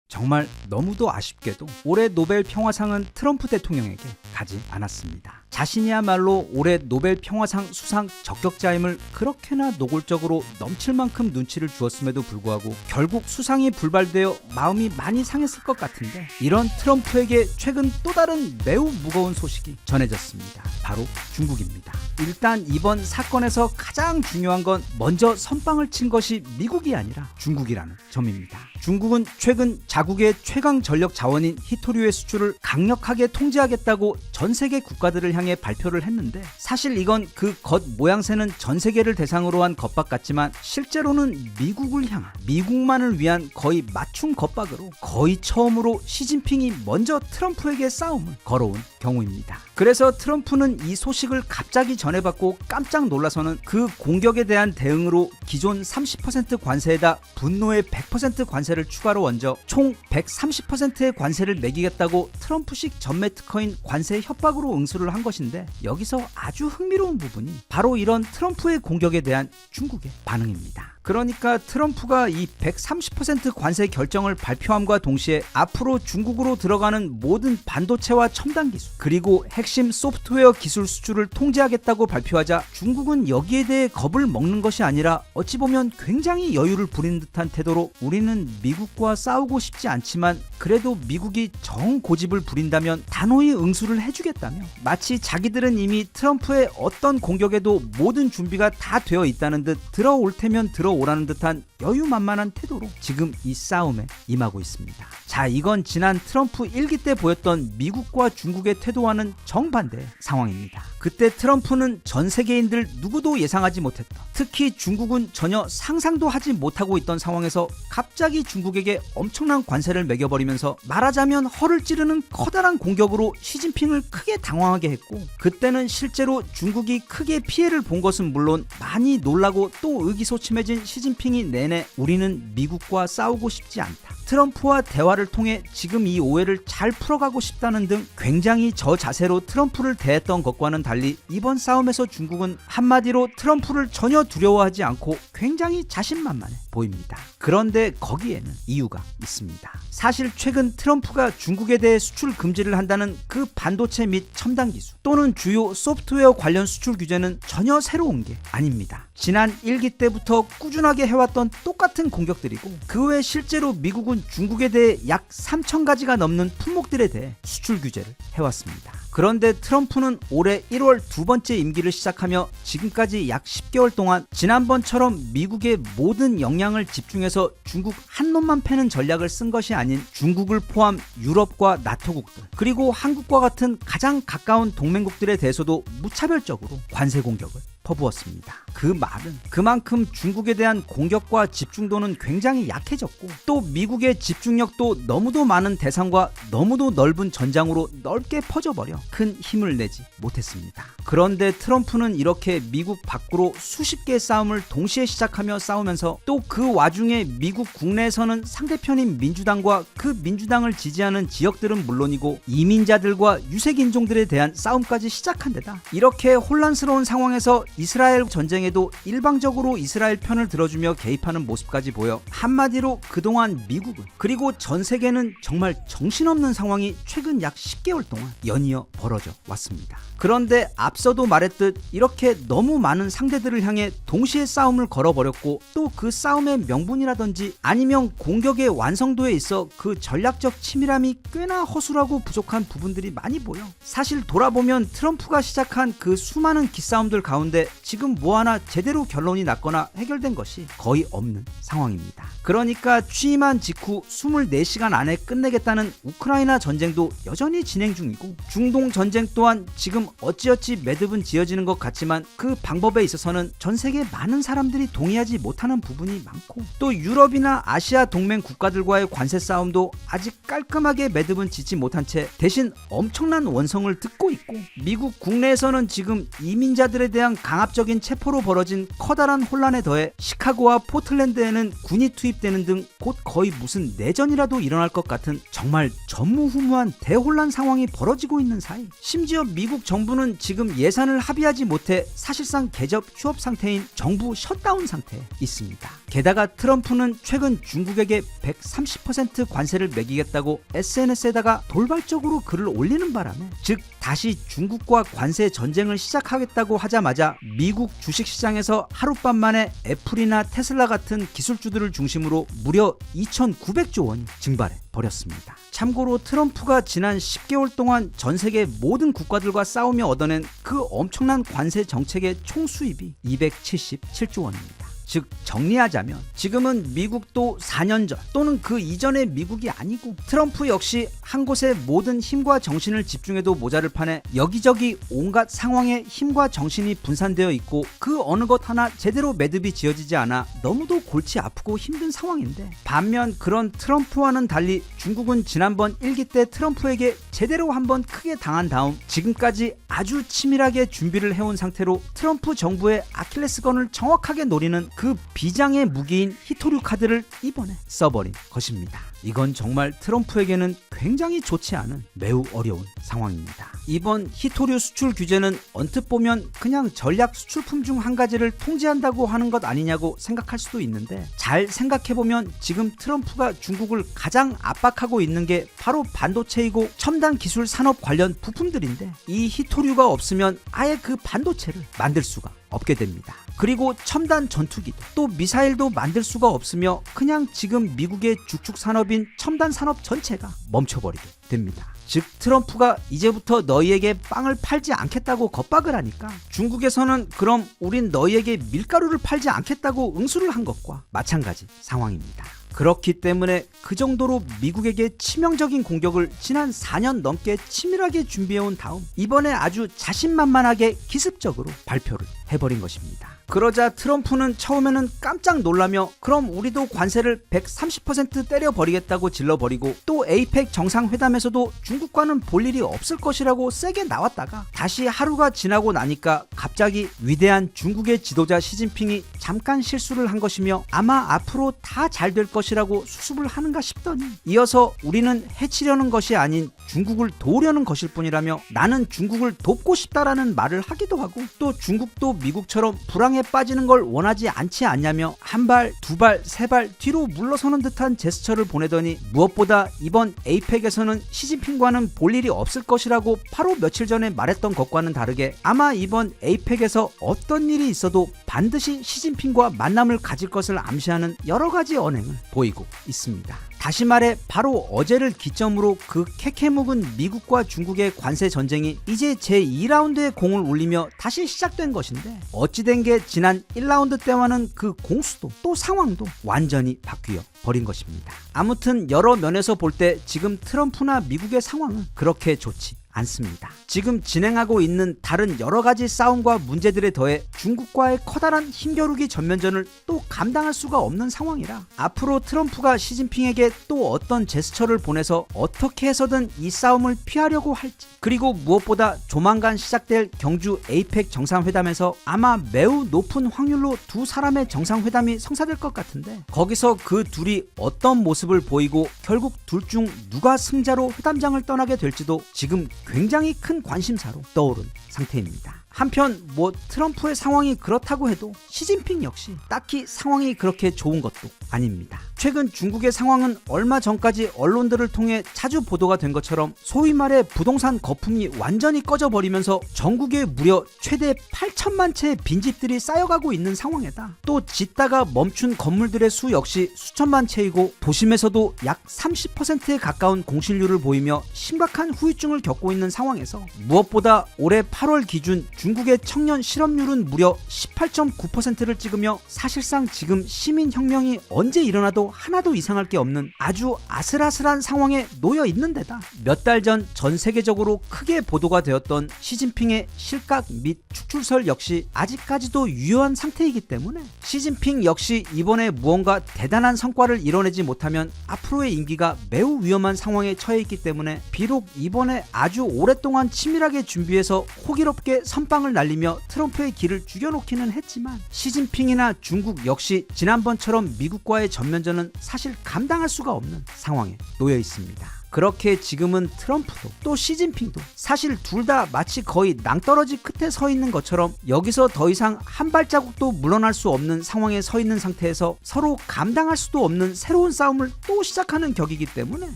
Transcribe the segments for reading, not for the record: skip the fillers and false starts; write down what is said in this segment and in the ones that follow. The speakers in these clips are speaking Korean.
정말 너무도 아쉽게도 올해 노벨 평화상은 트럼프 대통령에게 가지 않았습니다. 자신이야말로 올해 노벨 평화상 수상 적격자임을 그렇게나 노골적으로 넘칠 만큼 눈치를 주었음에도 불구하고 결국 수상이 불발되어 마음이 많이 상했을 것 같은데, 이런 트럼프에게 최근 또 다른 매우 무거운 소식이 전해졌습니다. 바로 중국입니다. 일단 이번 사건에서 가장 중요한 건 먼저 선빵을 친 것이 미국이 아니라 중국이라는 점입니다. 중국은 최근 자국의 최강 전력 자원인 히토류의 수출을 강력하게 통제하겠다고 전 세계 국가들을 향해 발표를 했는데, 사실 이건 그 겉 모양새는 전 세계를 대상으로 한 겁박 같지만 실제로는 미국을 향한, 미국만을 위한 거의 맞춤 겁박으로 거의 처음으로 시진핑이 먼저 트럼프에게 싸움을 걸어온 경우입니다. 그래서 트럼프는 이 소식을 갑자기 전해받고 깜짝 놀라서는 그 공격에 대한 대응으로 기존 30% 관세에다 분노의 100% 관세를 추가로 얹어 총 130%의 관세를 매기겠다고 트럼프식 전매 특허인 관세 협박으로 응수를 한 것인데, 여기서 아주 흥미로운 부분이 바로 이런 트럼프의 공격에 대한 중국의 반응입니다. 그러니까 트럼프가 이 130% 관세 결정을 발표함과 동시에 앞으로 중국으로 들어가는 모든 반도체와 첨단 기술, 그리고 핵심 소프트웨어 기술 수출을 통제하겠다고 발표하자 중국은 여기에 대해 겁을 먹는 것이 아니라 어찌 보면 굉장히 여유를 부리는 듯한 태도로, 우리는 미국과 싸우고 싶지 않지만 그래도 미국이 정 고집을 부린다면 단호히 응수를 해주겠다며, 마치 자기들은 이미 트럼프의 어떤 공격에도 모든 준비가 다 되어 있다는 듯 들어올 테면 들어오라는 듯한 여유만만한 태도로 지금 이 싸움에 임하고 있습니다. 자, 이건 지난 트럼프 1기 때 보였던 미국과 중국의 태도와는 정반대의 상황입니다. 그때 트럼프는 전 세계인들 누구도 예상하지 못했던, 특히 중국은 전혀 상상도 하지 못하고 있던 상황에서 갑자기 중국에게 엄청난 관세를 매겨버리면서 말하자면 허를 찌르는 커다란 공격으로 시진핑을 크게 당황하게 했고, 그때는 실제로 중국이 크게 피해를 본 것은 물론 많이 놀라고 또 의기소침해진 시진핑이 내내 우리는 미국과 싸우고 싶지 않다, 트럼프와 대화를 통해 지금 이 오해를 잘 풀어가고 싶다는 등 굉장히 저자세로 트럼프를 대했던 것과는 달리, 이번 싸움에서 중국은 한마디로 트럼프를 전혀 두려워하지 않고 굉장히 자신만만해 보입니다. 그런데 거기에는 이유가 있습니다. 사실 최근 트럼프가 중국에 대해 수출 금지를 한다는 그 반도체 및 첨단 기술 또는 주요 소프트웨어 관련 수출 규제는 전혀 새로운 게 아닙니다. 지난 1기 때부터 꾸준하게 해왔던 똑같은 공격들이고, 그 외 실제로 미국은 중국에 대해 약 3,000가지가 넘는 품목들에 대해 수출 규제를 해왔습니다. 그런데 트럼프는 올해 1월 두 번째 임기를 시작하며 지금까지 약 10개월 동안 지난번처럼 미국의 모든 역량을 집중해서 중국 한 놈만 패는 전략을 쓴 것이 아닌, 중국을 포함 유럽과 나토국들, 그리고 한국과 같은 가장 가까운 동맹국들에 대해서도 무차별적으로 관세 공격을 퍼부었습니다. 그 말은 그만큼 중국에 대한 공격과 집중도는 굉장히 약해졌고, 또 미국의 집중력도 너무도 많은 대상과 너무도 넓은 전장으로 넓게 퍼져버려 큰 힘을 내지 못했습니다. 그런데 트럼프는 이렇게 미국 밖으로 수십 개의 싸움을 동시에 시작하며 싸우면서, 또 그 와중에 미국 국내에서는 상대편인 민주당과 그 민주당을 지지하는 지역들은 물론이고 이민자들과 유색인종들에 대한 싸움까지 시작한 데다, 이렇게 혼란스러운 상황에서 이스라엘 전쟁에도 일방적으로 이스라엘 편을 들어주며 개입하는 모습까지 보여, 한마디로 그동안 미국은, 그리고 전 세계는 정말 정신없는 상황이 최근 약 10개월 동안 연이어 벌어져 왔습니다. 그런데 앞서도 말했듯 이렇게 너무 많은 상대들을 향해 동시에 싸움을 걸어버렸고, 또 그 싸움의 명분이라든지 아니면 공격의 완성도에 있어 그 전략적 치밀함이 꽤나 허술하고 부족한 부분들이 많이 보여, 사실 돌아보면 트럼프가 시작한 그 수많은 기싸움들 가운데 지금 뭐 하나 제대로 결론이 났거나 해결된 것이 거의 없는 상황입니다. 그러니까 취임한 직후 24시간 안에 끝내겠다는 우크라이나 전쟁도 여전히 진행 중이고, 중동 전쟁 또한 지금 어찌어찌 매듭은 지어지는 것 같지만 그 방법에 있어서는 전 세계 많은 사람들이 동의하지 못하는 부분이 많고, 또 유럽이나 아시아 동맹 국가들과의 관세 싸움도 아직 깔끔하게 매듭은 짓지 못한 채 대신 엄청난 원성을 듣고 있고, 미국 국내에서는 지금 이민자들에 대한 강압적인 체포로 벌어진 커다란 혼란에 더해 시카고와 포틀랜드에는 군이 투입되는 등 곧 거의 무슨 내전이라도 일어날 것 같은 정말 전무후무한 대혼란 상황이 벌어지고 있는 사이, 심지어 미국 정부는 지금 예산을 합의하지 못해 사실상 개접 휴업 상태인 정부 셧다운 상태에 있습니다. 게다가 트럼프는 최근 중국에게 130% 관세를 매기겠다고 SNS에다가 돌발적으로 글을 올리는 바람에, 즉 다시 중국과 관세 전쟁을 시작하겠다고 하자마자 미국 주식시장에서 하룻밤 만에 애플이나 테슬라 같은 기술주들을 중심으로 무려 2,900조 원이 증발해 버렸습니다. 참고로 트럼프가 지난 10개월 동안 전 세계 모든 국가들과 싸우며 얻어낸 그 엄청난 관세 정책의 총 수입이 277조 원입니다. 즉 정리하자면 지금은 미국도 4년 전 또는 그 이전의 미국이 아니고, 트럼프 역시 한 곳에 모든 힘과 정신을 집중해도 모자를 판에 여기저기 온갖 상황에 힘과 정신이 분산되어 있고 그 어느 것 하나 제대로 매듭이 지어지지 않아 너무도 골치 아프고 힘든 상황인데, 반면 그런 트럼프와는 달리 중국은 지난번 1기 때 트럼프에게 제대로 한번 크게 당한 다음 지금까지 아주 치밀하게 준비를 해온 상태로 트럼프 정부의 아킬레스건을 정확하게 노리는 그 비장의 무기인 히토류 카드를 이번에 써버린 것입니다. 이건 정말 트럼프에게는 굉장히 좋지 않은 매우 어려운 상황입니다. 이번 히토류 수출 규제는 언뜻 보면 그냥 전략 수출품 중 한 가지를 통제한다고 하는 것 아니냐고 생각할 수도 있는데, 잘 생각해보면 지금 트럼프가 중국을 가장 압박하고 있는 게 바로 반도체이고 첨단 기술 산업 관련 부품들인데, 이 히토류가 없으면 아예 그 반도체를 만들 수가 없게 됩니다. 그리고 첨단 전투기도 또 미사일도 만들 수가 없으며 그냥 지금 미국의 주축 산업인 첨단 산업 전체가 멈춰버리게 됩니다. 즉 트럼프가 이제부터 너희에게 빵을 팔지 않겠다고 겁박을 하니까 중국에서는 그럼 우린 너희에게 밀가루를 팔지 않겠다고 응수를 한 것과 마찬가지 상황입니다. 그렇기 때문에 그 정도로 미국에게 치명적인 공격을 지난 4년 넘게 치밀하게 준비해온 다음 이번에 아주 자신만만하게 기습적으로 발표를 해버린 것입니다. 그러자 트럼프는 처음에는 깜짝 놀라며 그럼 우리도 관세를 130% 때려버리겠다고 질러버리고, 또 에이펙 정상회담에서도 중국과는 볼 일이 없을 것이라고 세게 나왔다가 다시 하루가 지나고 나니까 갑자기 위대한 중국의 지도자 시진핑이 잠깐 실수를 한 것이며 아마 앞으로 다 잘 될 것이라고 수습을 하는가 싶더니, 이어서 우리는 해치려는 것이 아닌 중국을 도우려는 것일 뿐이라며 나는 중국을 돕고 싶다라는 말을 하기도 하고, 또 중국도 미국처럼 불황에 빠지는 걸 원하지 않지 않냐며 한 발, 두 발, 세 발 뒤로 물러서는 듯한 제스처를 보내더니, 무엇보다 이번 에이펙에서는 시진핑과는 볼 일이 없을 것이라고 바로 며칠 전에 말했던 것과는 다르게 아마 이번 에이펙에서 어떤 일이 있어도 반드시 시진핑과 만남을 가질 것을 암시하는 여러 가지 언행을 보이고 있습니다. 다시 말해 바로 어제를 기점으로 그 캐캐묵은 미국과 중국의 관세 전쟁이 이제 제2라운드의 공을 울리며 다시 시작된 것인데, 어찌된 게 지난 1라운드 때와는 그 공수도 또 상황도 완전히 바뀌어 버린 것입니다. 아무튼 여러 면에서 볼 때 지금 트럼프나 미국의 상황은 그렇게 좋지 않습니다. 지금 진행하고 있는 다른 여러 가지 싸움과 문제들에 더해 중국과의 커다란 힘겨루기 전면전을 또 감당할 수가 없는 상황이라 앞으로 트럼프가 시진핑에게 또 어떤 제스처를 보내서 어떻게 해서든 이 싸움을 피하려고 할지, 그리고 무엇보다 조만간 시작될 경주 에이펙 정상회담에서 아마 매우 높은 확률로 두 사람의 정상회담이 성사될 것 같은데, 거기서 그 둘이 어떤 모습을 보이고 결국 둘 중 누가 승자로 회담장을 떠나게 될지도 지금 굉장히 큰 관심사로 떠오른 상태입니다. 한편 트럼프의 상황이 그렇다고 해도 시진핑 역시 딱히 상황이 그렇게 좋은 것도 아닙니다. 최근 중국의 상황은 얼마 전까지 언론들을 통해 자주 보도가 된 것처럼 소위 말해 부동산 거품이 완전히 꺼져버리면서 전국에 무려 최대 8천만 채의 빈집들이 쌓여가고 있는 상황에다 또 짓다가 멈춘 건물들의 수 역시 수천만 채이고, 도심에서도 약 30%에 가까운 공실률을 보이며 심각한 후유증을 겪고 있는 상황에서, 무엇보다 올해 8월 기준 중국의 청년 실업률은 무려 18.9%를 찍으며 사실상 지금 시민혁명이 언제 일어나도 하나도 이상할 게 없는 아주 아슬아슬한 상황에 놓여 있는 데다, 몇 달 전 전 세계적으로 크게 보도가 되었던 시진핑의 실각 및 축출설 역시 아직까지도 유효한 상태이기 때문에 시진핑 역시 이번에 무언가 대단한 성과를 이뤄내지 못하면 앞으로의 임기가 매우 위험한 상황에 처해 있기 때문에, 비록 이번에 아주 오랫동안 치밀하게 준비해서 호기롭게 선빵 방을 날리며 트럼프의 길을 죽여놓기는 했지만 시진핑이나 중국 역시 지난번처럼 미국과의 전면전은 사실 감당할 수가 없는 상황에 놓여 있습니다. 그렇게 지금은 트럼프도 또 시진핑도 사실 둘 다 마치 거의 낭떠러지 끝에 서 있는 것처럼 여기서 더 이상 한 발자국도 물러날 수 없는 상황에 서 있는 상태에서 서로 감당할 수도 없는 새로운 싸움을 또 시작하는 격이기 때문에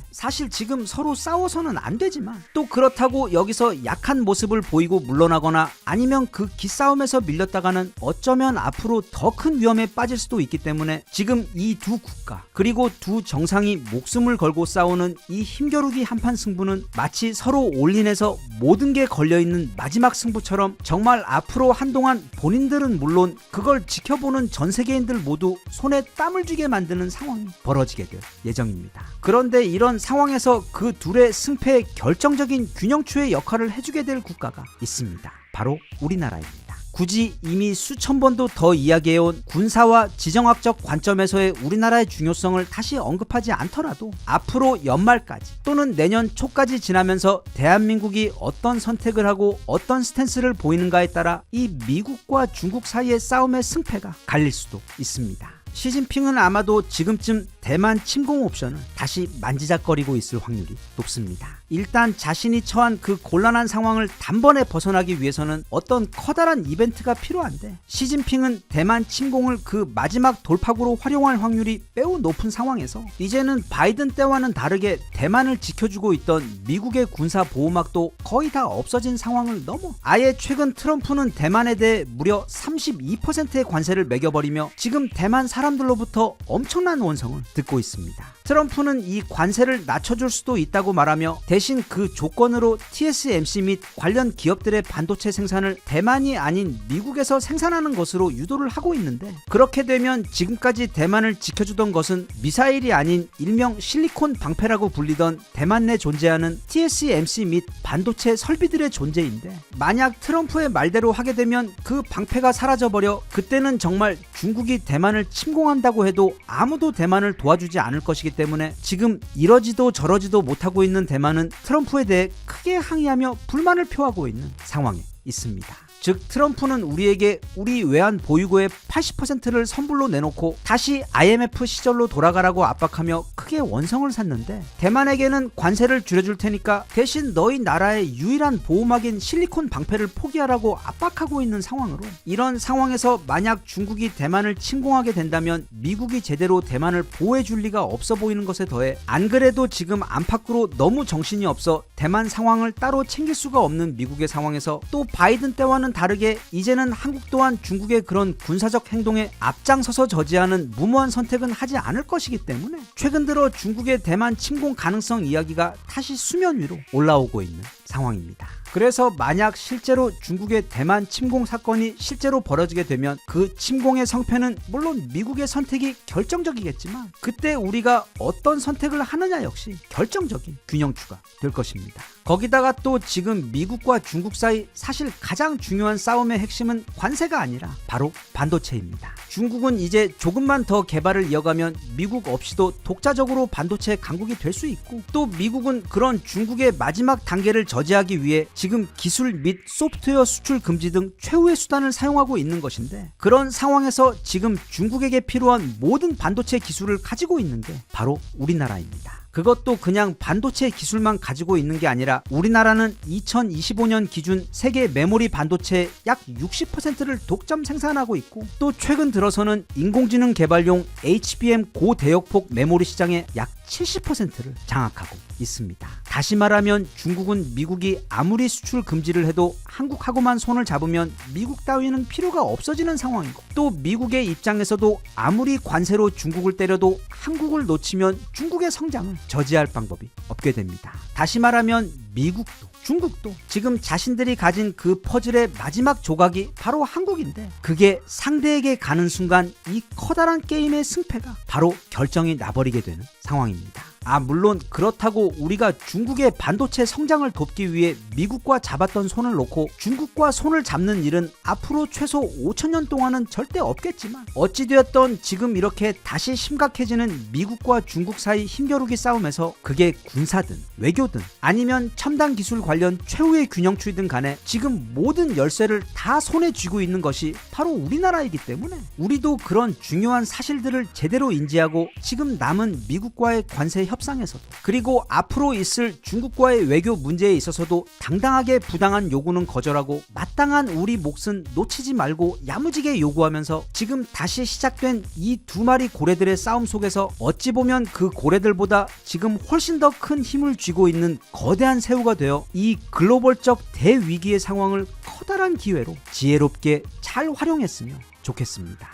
사실 지금 서로 싸워서는 안 되지만 또 그렇다고 여기서 약한 모습을 보이고 물러나거나 아니면 그 기싸움에서 밀렸다가는 어쩌면 앞으로 더 큰 위험에 빠질 수도 있기 때문에 지금 이 두 국가 그리고 두 정상이 목숨을 걸고 싸우는 이 힘겨루기 한판 승부는 마치 서로 올인해서 모든 게 걸려있는 마지막 승부처럼 정말 앞으로 한동안 본인들은 물론 그걸 지켜보는 전 세계인들 모두 손에 땀을 쥐게 만드는 상황이 벌어지게 될 예정입니다. 그런데 이런 상황에서 그 둘의 승패의 결정적인 균형추의 역할을 해주게 될 국가가 있습니다. 바로 우리나라입니다. 굳이 이미 수천 번도 더 이야기해온 군사와 지정학적 관점에서의 우리나라의 중요성을 다시 언급하지 않더라도 앞으로 연말까지 또는 내년 초까지 지나면서 대한민국이 어떤 선택을 하고 어떤 스탠스를 보이는가에 따라 이 미국과 중국 사이의 싸움의 승패가 갈릴 수도 있습니다. 시진핑은 아마도 지금쯤 대만 침공 옵션을 다시 만지작거리고 있을 확률이 높습니다. 일단 자신이 처한 그 곤란한 상황을 단번에 벗어나기 위해서는 어떤 커다란 이벤트가 필요한데 시진핑은 대만 침공을 그 마지막 돌파구로 활용할 확률이 매우 높은 상황에서 이제는 바이든 때와는 다르게 대만을 지켜주고 있던 미국의 군사 보호막도 거의 다 없어진 상황을 넘어 아예 최근 트럼프는 대만에 대해 무려 32%의 관세를 매겨버리며 지금 대만 사람들로부터 엄청난 원성을 듣고 있습니다. 트럼프는 이 관세를 낮춰줄 수도 있다고 말하며 대신 그 조건으로 TSMC 및 관련 기업들의 반도체 생산을 대만이 아닌 미국에서 생산하는 것으로 유도를 하고 있는데 그렇게 되면 지금까지 대만을 지켜주던 것은 미사일이 아닌 일명 실리콘 방패라고 불리던 대만 내 존재하는 TSMC 및 반도체 설비들의 존재인데 만약 트럼프의 말대로 하게 되면 그 방패가 사라져버려 그때는 정말 중국이 대만을 침공한다고 해도 아무도 대만을 도와주지 않을 것이기 때문에 지금 이러지도 저러지도 못하고 있는 대만은 트럼프에 대해 크게 항의하며 불만을 표하고 있는 상황에 있습니다. 즉 트럼프는 우리에게 우리 외환 보유고의 80%를 선불로 내놓고 다시 IMF 시절로 돌아가라고 압박하며 크게 원성을 샀는데 대만에게는 관세를 줄여줄 테니까 대신 너희 나라의 유일한 보호막인 실리콘 방패를 포기하라고 압박하고 있는 상황으로 이런 상황에서 만약 중국이 대만을 침공하게 된다면 미국이 제대로 대만을 보호해줄 리가 없어 보이는 것에 더해 안 그래도 지금 안팎으로 너무 정신이 없어 대만 상황을 따로 챙길 수가 없는 미국의 상황에서 또 바이든 때와는 다르게 이제는 한국 또한 중국의 그런 군사적 행동에 앞장서서 저지하는 무모한 선택은 하지 않을 것이기 때문에 최근 들어 중국의 대만 침공 가능성 이야기가 다시 수면 위로 올라오고 있는 상황입니다. 그래서 만약 실제로 중국의 대만 침공 사건이 실제로 벌어지게 되면 그 침공의 성패는 물론 미국의 선택이 결정적이겠지만 그때 우리가 어떤 선택을 하느냐 역시 결정적인 균형추가 될 것입니다. 거기다가 또 지금 미국과 중국 사이 사실 가장 중요한 싸움의 핵심은 관세가 아니라 바로 반도체입니다. 중국은 이제 조금만 더 개발을 이어가면 미국 없이도 독자적으로 반도체 강국이 될 수 있고 또 미국은 그런 중국의 마지막 단계를 저지하기 위해 지금 기술 및 소프트웨어 수출 금지 등 최후의 수단을 사용하고 있는 것인데 그런 상황에서 지금 중국에게 필요한 모든 반도체 기술을 가지고 있는 게 바로 우리나라입니다. 그것도 그냥 반도체 기술만 가지고 있는 게 아니라 우리나라는 2025년 기준 세계 메모리 반도체의 약 60%를 독점 생산하고 있고 또 최근 들어서는 인공지능 개발용 HBM 고대역폭 메모리 시장의 약 70%를 장악하고 있습니다. 다시 말하면 중국은 미국이 아무리 수출 금지를 해도 한국하고만 손을 잡으면 미국 따위는 필요가 없어지는 상황이고 또 미국의 입장에서도 아무리 관세로 중국을 때려도 한국을 놓치면 중국의 성장을 저지할 방법이 없게 됩니다. 다시 말하면 미국도 중국도 지금 자신들이 가진 그 퍼즐의 마지막 조각이 바로 한국인데 그게 상대에게 가는 순간 이 커다란 게임의 승패가 바로 결정이 나버리게 되는 상황입니다. 물론 그렇다고 우리가 중국의 반도체 성장을 돕기 위해 미국과 잡았던 손을 놓고 중국과 손을 잡는 일은 앞으로 최소 5천년 동안은 절대 없겠지만 어찌되었던 지금 이렇게 다시 심각해지는 미국과 중국 사이 힘겨루기 싸움에서 그게 군사든 외교든 아니면 첨단 기술 관련 최후의 균형추이든 간에 지금 모든 열쇠를 다 손에 쥐고 있는 것이 바로 우리나라이기 때문에 우리도 그런 중요한 사실들을 제대로 인지하고 지금 남은 미국과의 관세 협상에서도 그리고 앞으로 있을 중국과의 외교 문제에 있어서도 당당하게 부당한 요구는 거절하고 마땅한 우리 몫은 놓치지 말고 야무지게 요구하면서 지금 다시 시작된 이 두 마리 고래들의 싸움 속에서 어찌 보면 그 고래들보다 지금 훨씬 더 큰 힘을 쥐고 있는 거대한 새우가 되어 이 글로벌적 대위기의 상황을 커다란 기회로 지혜롭게 잘 활용했으면 좋겠습니다.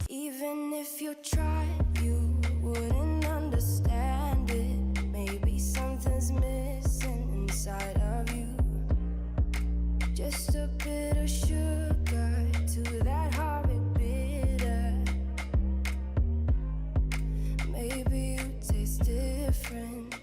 Even if you tried, you wouldn't understand it. Maybe something's missing inside of you. Just a bit of sugar to that horrid bitter. Maybe you taste different.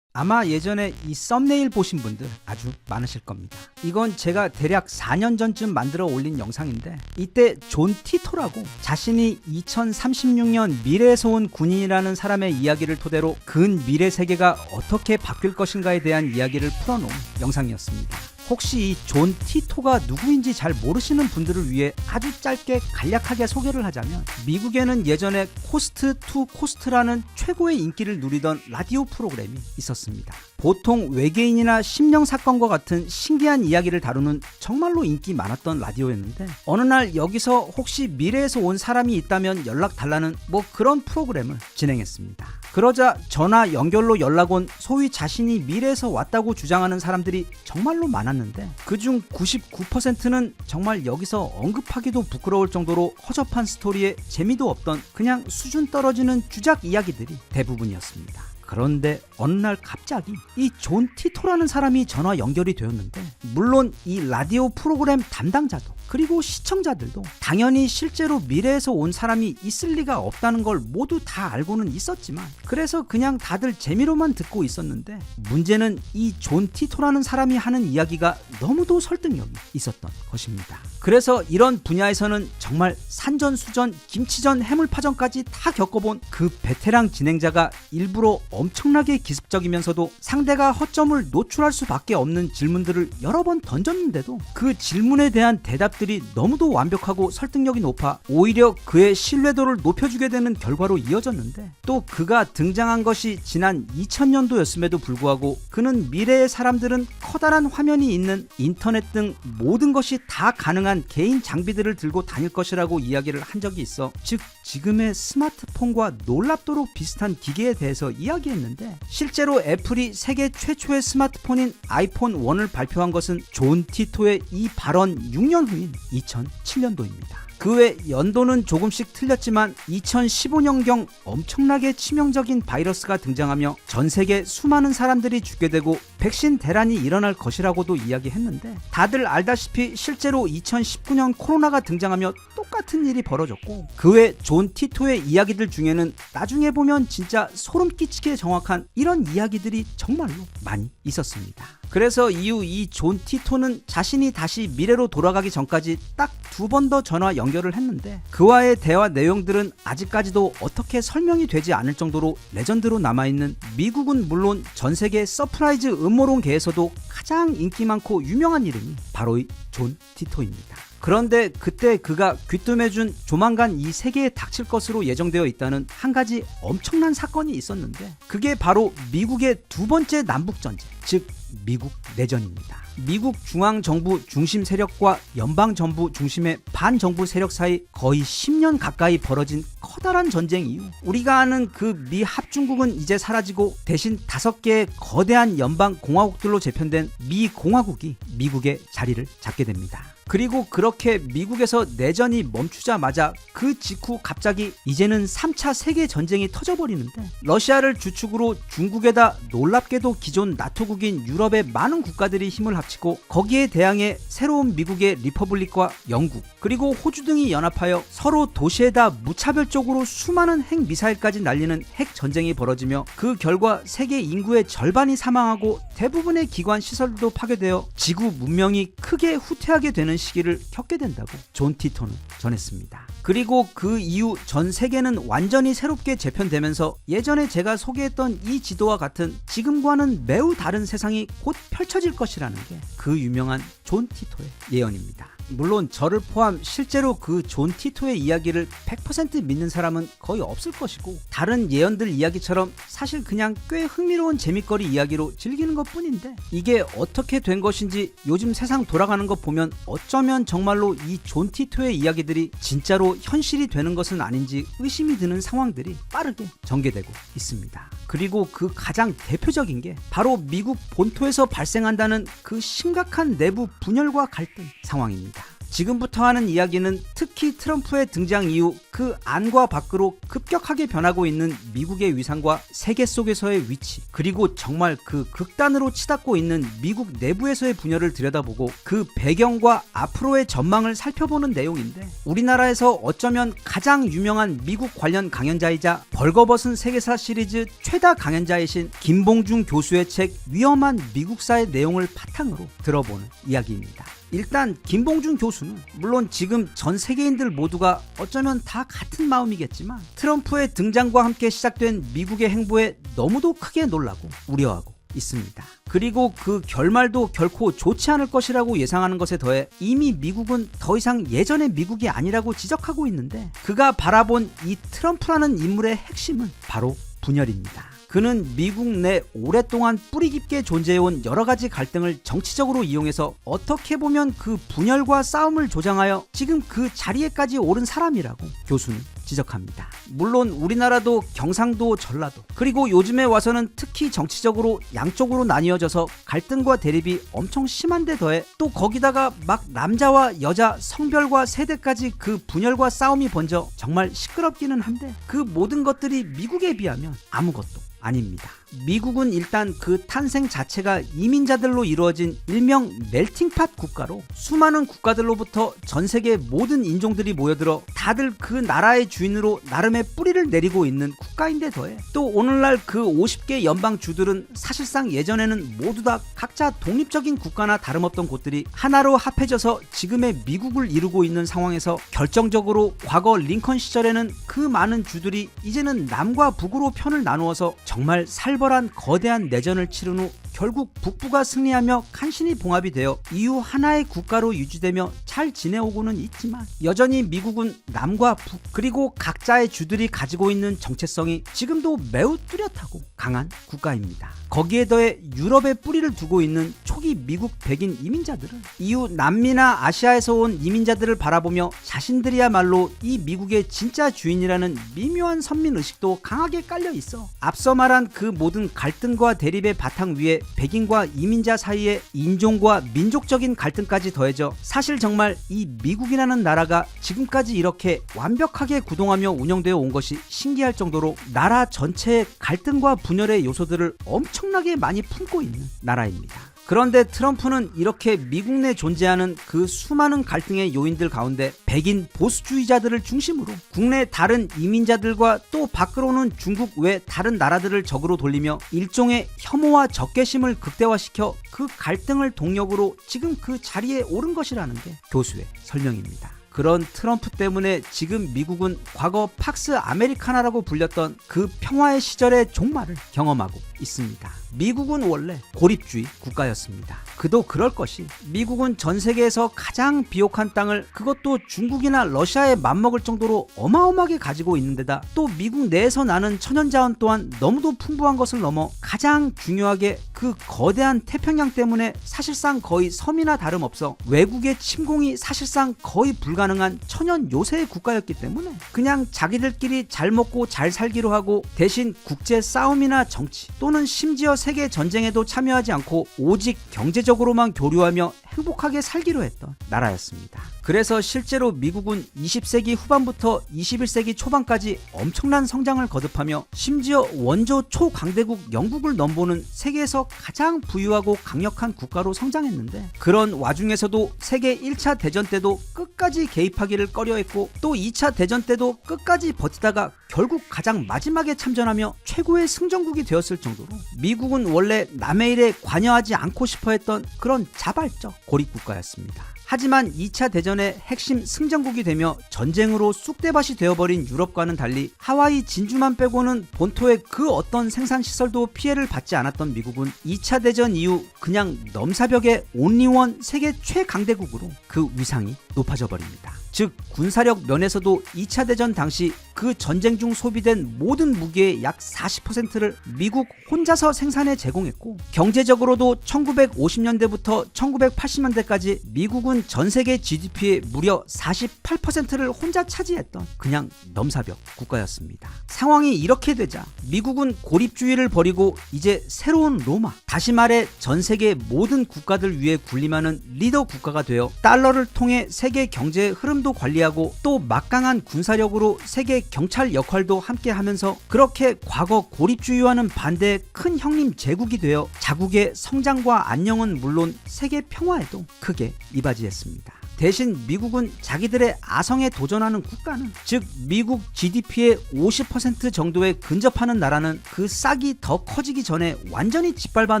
아마 예전에 이 썸네일 보신 분들 아주 많으실 겁니다. 이건 제가 대략 4년 전쯤 만들어 올린 영상인데 이때 존 티토라고 자신이 2036년 미래에서 온 군인이라는 사람의 이야기를 토대로 근미래 세계가 어떻게 바뀔 것인가에 대한 이야기를 풀어놓은 영상이었습니다. 혹시 이 존 티토가 누구인지 잘 모르시는 분들을 위해 아주 짧게 간략하게 소개를 하자면 미국에는 예전에 코스트 투 코스트라는 최고의 인기를 누리던 라디오 프로그램이 있었습니다. 보통 외계인이나 심령 사건과 같은 신기한 이야기를 다루는 정말로 인기 많았던 라디오였는데 어느 날 여기서 혹시 미래에서 온 사람이 있다면 연락 달라는 뭐 그런 프로그램을 진행했습니다. 그러자 전화 연결로 연락 온 소위 자신이 미래에서 왔다고 주장하는 사람들이 정말로 많았는데 그중 99%는 정말 여기서 언급하기도 부끄러울 정도로 허접한 스토리에 재미도 없던 그냥 수준 떨어지는 주작 이야기들이 대부분이었습니다. 그런데 어느 날 갑자기 이 존 티토라는 사람이 전화 연결이 되었는데 물론 이 라디오 프로그램 담당자도 그리고 시청자들도 당연히 실제로 미래에서 온 사람이 있을 리가 없다는 걸 모두 다 알고는 있었지만 그래서 그냥 다들 재미로만 듣고 있었는데 문제는 이 존 티토라는 사람이 하는 이야기가 너무도 설득력이 있었던 것입니다. 그래서 이런 분야에서는 정말 산전수전, 김치전, 해물파전까지 다 겪어본 그 베테랑 진행자가 일부러 엄청나게 기습적이면서도 상대가 허점을 노출할 수밖에 없는 질문들을 여러 번 던졌는데도 그 질문에 대한 대답들이 너무도 완벽하고 설득력이 높아 오히려 그의 신뢰도를 높여주게 되는 결과로 이어졌는데 또 그가 등장한 것이 지난 2000년도였음에도 불구하고 그는 미래의 사람들은 커다란 화면이 있는 인터넷 등 모든 것이 다 가능한 개인 장비들을 들고 다닐 것이라고 이야기를 한 적이 있어 즉 지금의 스마트폰과 놀랍도록 비슷한 기계에 대해서 이야기했는데 실제로 애플이 세계 최초의 스마트폰인 아이폰 1을 발표한 것은 존 티토의 이 발언 6년 후인 2007년도입니다. 그 외 연도는 조금씩 틀렸지만 2015년경 엄청나게 치명적인 바이러스가 등장하며 전 세계 수많은 사람들이 죽게 되고 백신 대란이 일어날 것이라고도 이야기했는데 다들 알다시피 실제로 2019년 코로나가 등장하며 똑같은 일이 벌어졌고 그 외 존 티토의 이야기들 중에는 나중에 보면 진짜 소름 끼치게 정확한 이런 이야기들이 정말로 많이 있었습니다. 그래서 이후 이 존 티토는 자신이 다시 미래로 돌아가기 전까지 딱 2번 더 전화 연결을 했는데 그와의 대화 내용들은 아직까지도 어떻게 설명이 되지 않을 정도로 레전드로 남아있는 미국은 물론 전 세계 서프라이즈 음모론계에서도 가장 인기 많고 유명한 이름이 바로 이 존 티토입니다. 그런데 그때 그가 귀뜸해준 조만간 이 세계에 닥칠 것으로 예정되어 있다는 한 가지 엄청난 사건이 있었는데 그게 바로 미국의 두 번째 남북전쟁, 즉 미국 내전입니다. 미국 중앙정부 중심 세력과 연방정부 중심의 반정부 세력 사이 거의 10년 가까이 벌어진 커다란 전쟁 이후 우리가 아는 그 미 합중국은 이제 사라지고 대신 5개의 거대한 연방공화국들로 재편된 미 공화국이 미국의 자리를 잡게 됩니다. 그리고 그렇게 미국에서 내전이 멈추자마자 그 직후 갑자기 이제는 3차 세계전쟁이 터져버리는데 러시아를 주축으로 중국에다 놀랍게도 기존 나토국인 유럽의 많은 국가들이 힘을 합치고 거기에 대항해 새로운 미국의 리퍼블릭과 영국 그리고 호주 등이 연합하여 서로 도시에다 무차별적으로 지속적으로 수많은 핵미사일까지 날리는 핵전쟁이 벌어지며 그 결과 세계 인구의 절반이 사망하고 대부분의 기관 시설도 파괴되어 지구 문명이 크게 후퇴하게 되는 시기를 겪게 된다고 존 티토는 전했습니다. 그리고 그 이후 전 세계는 완전히 새롭게 재편되면서 예전에 제가 소개했던 이 지도와 같은 지금과는 매우 다른 세상이 곧 펼쳐질 것이라는 게 그 유명한 존 티토의 예언입니다. 물론 저를 포함 실제로 그 존 티토의 이야기를 100% 믿는 사람은 거의 없을 것이고 다른 예언들 이야기처럼 사실 그냥 꽤 흥미로운 재밌거리 이야기로 즐기는 것 뿐인데 이게 어떻게 된 것인지 요즘 세상 돌아가는 것 보면 어쩌면 정말로 이 존 티토의 이야기들이 진짜로 현실이 되는 것은 아닌지 의심이 드는 상황들이 빠르게 전개되고 있습니다. 그리고 그 가장 대표적인 게 바로 미국 본토에서 발생한다는 그 심각한 내부 분열과 갈등 상황입니다. 지금부터 하는 이야기는 특히 트럼프의 등장 이후 그 안과 밖으로 급격하게 변하고 있는 미국의 위상과 세계 속에서의 위치, 그리고 정말 그 극단으로 치닫고 있는 미국 내부에서의 분열을 들여다보고 그 배경과 앞으로의 전망을 살펴보는 내용인데, 우리나라에서 어쩌면 가장 유명한 미국 관련 강연자이자 벌거벗은 세계사 시리즈 최다 강연자이신 김봉중 교수의 책 위험한 미국사의 내용을 바탕으로 들어보는 이야기입니다. 일단 김봉중 교수는 물론 지금 전 세계인들 모두가 어쩌면 다 같은 마음이겠지만 트럼프의 등장과 함께 시작된 미국의 행보에 너무도 크게 놀라고 우려하고 있습니다. 그리고 그 결말도 결코 좋지 않을 것이라고 예상하는 것에 더해 이미 미국은 더 이상 예전의 미국이 아니라고 지적하고 있는데, 그가 바라본 이 트럼프라는 인물의 핵심은 바로 분열입니다. 그는 미국 내 오랫동안 뿌리 깊게 존재해온 여러 가지 갈등을 정치적으로 이용해서 어떻게 보면 그 분열과 싸움을 조장하여 지금 그 자리에까지 오른 사람이라고 교수는 지적합니다. 물론 우리나라도 경상도, 전라도, 그리고 요즘에 와서는 특히 정치적으로 양쪽으로 나뉘어져서 갈등과 대립이 엄청 심한데 더해 또 거기다가 막 남자와 여자, 성별과 세대까지 그 분열과 싸움이 번져 정말 시끄럽기는 한데, 그 모든 것들이 미국에 비하면 아무것도 아닙니다. 미국은 일단 그 탄생 자체가 이민자들로 이루어진 일명 멜팅팟 국가로 수많은 국가들로부터 전 세계 모든 인종들이 모여들어 다들 그 나라의 주인으로 나름의 뿌리를 내리고 있는 국가인데 더해 또 오늘날 그 50개 연방주들은 사실상 예전에는 모두 다 각자 독립적인 국가나 다름없던 곳들이 하나로 합해져서 지금의 미국을 이루고 있는 상황에서, 결정적으로 과거 링컨 시절에는 그 많은 주들이 이제는 남과 북으로 편을 나누어서 정말 살벌한 거대한 내전을 치른 후 결국 북부가 승리하며 간신히 봉합이 되어 이후 하나의 국가로 유지되며 잘 지내오고는 있지만, 여전히 미국은 남과 북 그리고 각자의 주들이 가지고 있는 정체성이 지금도 매우 뚜렷하고 강한 국가입니다. 거기에 더해 유럽에 뿌리를 두고 있는 초기 미국 백인 이민자들은 이후 남미나 아시아에서 온 이민자들을 바라보며 자신들이야말로 이 미국의 진짜 주인이라는 미묘한 선민의식도 강하게 깔려 있어 앞서 말한 그 모든 갈등과 대립의 바탕 위에 백인과 이민자 사이의 인종과 민족적인 갈등까지 더해져 사실 정말 이 미국이라는 나라가 지금까지 이렇게 완벽하게 구동하며 운영되어 온 것이 신기할 정도로 나라 전체의 갈등과 분열의 요소들을 엄청나게 많이 품고 있는 나라입니다. 그런데 트럼프는 이렇게 미국 내 존재하는 그 수많은 갈등의 요인들 가운데 백인 보수주의자들을 중심으로 국내 다른 이민자들과 또 밖으로는 중국 외 다른 나라들을 적으로 돌리며 일종의 혐오와 적개심을 극대화시켜 그 갈등을 동력으로 지금 그 자리에 오른 것이라는 게 교수의 설명입니다. 그런 트럼프 때문에 지금 미국은 과거 팍스 아메리카나라고 불렸던 그 평화의 시절의 종말을 경험하고 있습니다. 미국은 원래 고립주의 국가였습니다. 그도 그럴 것이 미국은 전 세계에서 가장 비옥한 땅을, 그것도 중국이나 러시아에 맞먹을 정도로 어마어마하게 가지고 있는 데다 또 미국 내에서 나는 천연자원 또한 너무도 풍부한 것을 넘어 가장 중요하게 그 거대한 태평양 때문에 사실상 거의 섬이나 다름없어 외국의 침공이 사실상 거의 불가능한 천연 요새의 국가였기 때문에 그냥 자기들끼리 잘 먹고 잘 살기로 하고 대신 국제 싸움이나 정치 또는 심지어 세계 전쟁에도 참여하지 않고 오직 경제적으로만 교류하며 행복하게 살기로 했던 나라였습니다. 그래서 실제로 미국은 20세기 후반부터 21세기 초반까지 엄청난 성장을 거듭하며 심지어 원조 초강대국 영국을 넘보는 세계에서 가장 부유하고 강력한 국가로 성장했는데, 그런 와중에서도 세계 1차 대전 때도 끝까지 개입하기를 꺼려했고, 또 2차 대전 때도 끝까지 버티다가 결국 가장 마지막에 참전하며 최고의 승전국이 되었을 정도로 미국은 원래 남의 일에 관여하지 않고 싶어 했던 그런 자발적 고립국가였습니다. 하지만 2차 대전의 핵심 승전국이 되며 전쟁으로 쑥대밭이 되어버린 유럽과는 달리 하와이 진주만 빼고는 본토의 그 어떤 생산시설도 피해를 받지 않았던 미국은 2차 대전 이후 그냥 넘사벽의 온리원 세계 최강대국으로 그 위상이 높아져 버립니다. 즉 군사력 면에서도 2차 대전 당시 그 전쟁 중 소비된 모든 무기의 약 40%를 미국 혼자서 생산해 제공했고, 경제적으로도 1950년대부터 1980년대까지 미국은 전 세계 GDP의 무려 48%를 혼자 차지했던 그냥 넘사벽 국가였습니다. 상황이 이렇게 되자 미국은 고립주의를 버리고 이제 새로운 로마, 다시 말해 전 세계 모든 국가들 위에 군림하는 리더 국가가 되어 달러를 통해 세계 경제의 흐름도 관리하고 또 막강한 군사력으로 세계 경찰 역할도 함께 하면서 그렇게 과거 고립주의와는 반대의 큰 형님 제국이 되어 자국의 성장과 안녕은 물론 세계 평화에도 크게 이바지했습니다. 대신 미국은 자기들의 아성에 도전하는 국가는, 즉 미국 GDP의 50% 정도에 근접하는 나라는 그 싹이 더 커지기 전에 완전히 짓밟아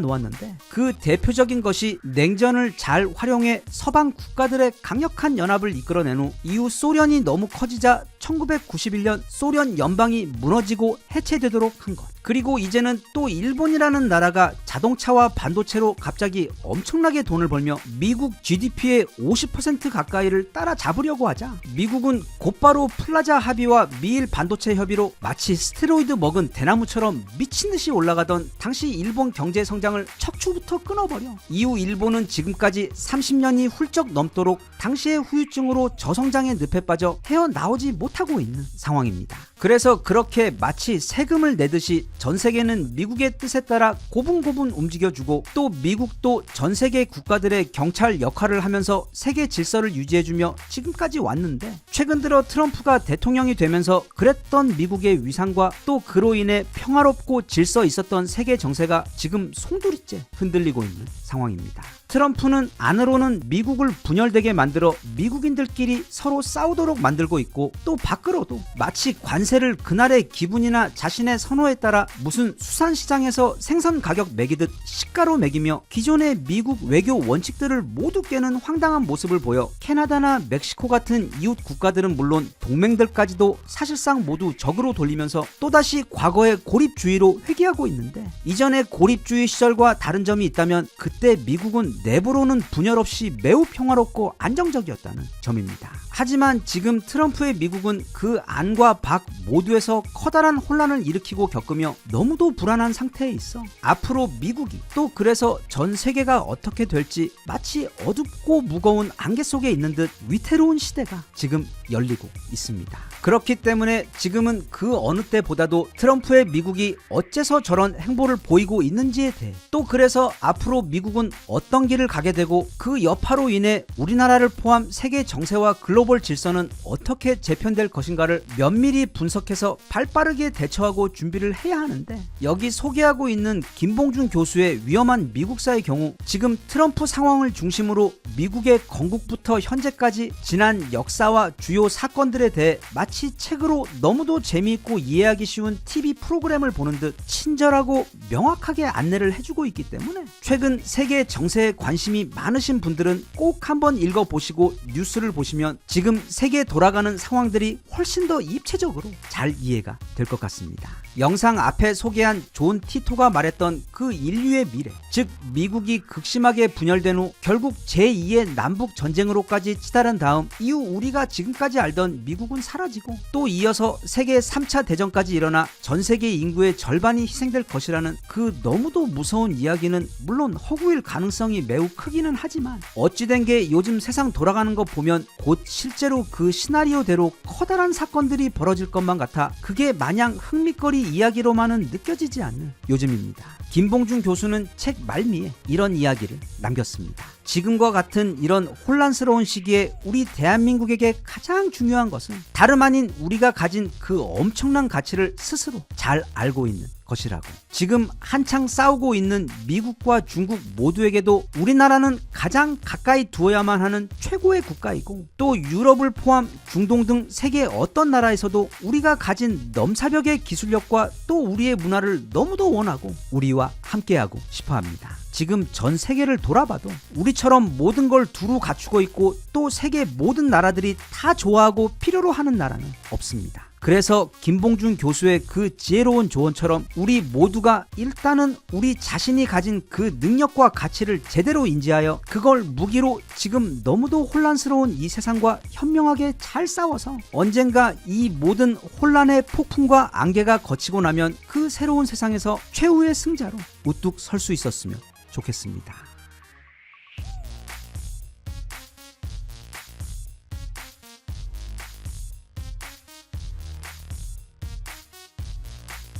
놓았는데, 그 대표적인 것이 냉전을 잘 활용해 서방 국가들의 강력한 연합을 이끌어낸 후 이후 소련이 너무 커지자 1991년 소련 연방이 무너지고 해체되도록 한 것. 그리고 이제는 또 일본이라는 나라가 자동차와 반도체로 갑자기 엄청나게 돈을 벌며 미국 GDP의 50% 가까이를 따라잡으려고 하자 미국은 곧바로 플라자 합의와 미일 반도체 협의로 마치 스테로이드 먹은 대나무처럼 미친듯이 올라가던 당시 일본 경제 성장을 척추부터 끊어버려 이후 일본은 지금까지 30년이 훌쩍 넘도록 당시의 후유증으로 저성장의 늪에 빠져 헤어나오지 못하고 있는 상황입니다. 그래서 그렇게 마치 세금을 내듯이 전 세계는 미국의 뜻에 따라 고분고분 움직여주고, 또 미국도 전 세계 국가들의 경찰 역할을 하면서 세계 질서를 유지해주며 지금까지 왔는데, 최근 들어 트럼프가 대통령이 되면서 그랬던 미국의 위상과 또 그로 인해 평화롭고 질서 있었던 세계 정세가 지금 송두리째 흔들리고 있는 상황입니다. 트럼프는 안으로는 미국을 분열되게 만들어 미국인들끼리 서로 싸우도록 만들고 있고, 또 밖으로도 마치 관세를 그날의 기분이나 자신의 선호에 따라 무슨 수산시장에서 생선 가격 매기듯 시가로 매기며 기존의 미국 외교 원칙들을 모두 깨는 황당한 모습을 보여 캐나다나 멕시코 같은 이웃 국가들은 물론 동맹들까지도 사실상 모두 적으로 돌리면서 또다시 과거의 고립주의로 회귀하고 있는데, 이전의 고립주의 시절과 다른 점이 있다면 그때 미국은 내부로는 분열 없이 매우 평화롭고 안정적이었다는 점입니다. 하지만 지금 트럼프의 미국은 그 안과 밖 모두에서 커다란 혼란을 일으키고 겪으며 너무도 불안한 상태에 있어 앞으로 미국이, 또 그래서 전 세계가 어떻게 될지 마치 어둡고 무거운 안개 속에 있는 듯 위태로운 시대가 지금 열리고 있습니다. 그렇기 때문에 지금은 그 어느 때보다도 트럼프의 미국이 어째서 저런 행보를 보이고 있는지에 대해, 또 그래서 앞으로 미국은 어떤 길을 가게 되고 그 여파로 인해 우리나라를 포함 세계 정세와 글로벌 질서는 어떻게 재편될 것인가를 면밀히 분석해서 발빠르게 대처하고 준비를 해야 하는데, 여기 소개하고 있는 김봉준 교수의 위험한 미국사의 경우 지금 트럼프 상황을 중심으로 미국의 건국부터 현재까지 지난 역사와 주요 사건들에 대해 마치 책으로 너무도 재미있고 이해하기 쉬운 TV 프로그램을 보는 듯 친절하고 명확하게 안내를 해주고 있기 때문에 최근 세계 정세에 관심이 많으신 분들은 꼭 한번 읽어보시고 뉴스를 보시면 지금 세계에 돌아가는 상황들이 훨씬 더 입체적으로 잘 이해가 될 것 같습니다. 영상 앞에 소개한 존 티토가 말했던 그 인류의 미래, 즉 미국이 극심하게 분열된 후 결국 제2의 남북 전쟁으로까지 치달은 다음 이후 우리가 지금까지 알던 미국은 사라지고, 또 이어서 세계 3차 대전까지 일어나 전 세계 인구의 절반이 희생될 것이라는 그 너무도 무서운 이야기는 물론 허구일 가능성이 매우 크기는 하지만, 어찌된 게 요즘 세상 돌아가는 거 보면 곧 실제로 그 시나리오대로 커다란 사건들이 벌어질 것만 같아 그게 마냥 흥미거리 이야기로만은 느껴지지 않는 요즘입니다. 김봉준 교수는 책 말미에 이런 이야기를 남겼습니다. 지금과 같은 이런 혼란스러운 시기에 우리 대한민국에게 가장 중요한 것은 다름 아닌 우리가 가진 그 엄청난 가치를 스스로 잘 알고 있는 것이라고. 지금 한창 싸우고 있는 미국과 중국 모두에게도 우리나라는 가장 가까이 두어야만 하는 최고의 국가이고, 또 유럽을 포함 중동 등 세계 어떤 나라에서도 우리가 가진 넘사벽의 기술력과 또 우리의 문화를 너무도 원하고 우리와 함께하고 싶어합니다. 지금 전 세계를 돌아봐도 우리처럼 모든 걸 두루 갖추고 있고 또 세계 모든 나라들이 다 좋아하고 필요로 하는 나라는 없습니다. 그래서 김봉준 교수의 그 지혜로운 조언처럼 우리 모두가 일단은 우리 자신이 가진 그 능력과 가치를 제대로 인지하여 그걸 무기로 지금 너무도 혼란스러운 이 세상과 현명하게 잘 싸워서 언젠가 이 모든 혼란의 폭풍과 안개가 거치고 나면 그 새로운 세상에서 최후의 승자로 우뚝 설 수 있었으면 좋겠습니다.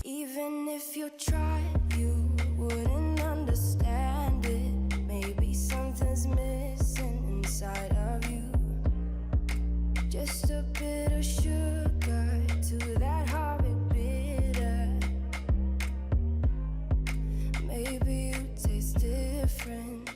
Even if you tried, you wouldn't understand it. Maybe something's missing inside of you. Just a bit of sugar to that horrid bitter. Maybe you taste different.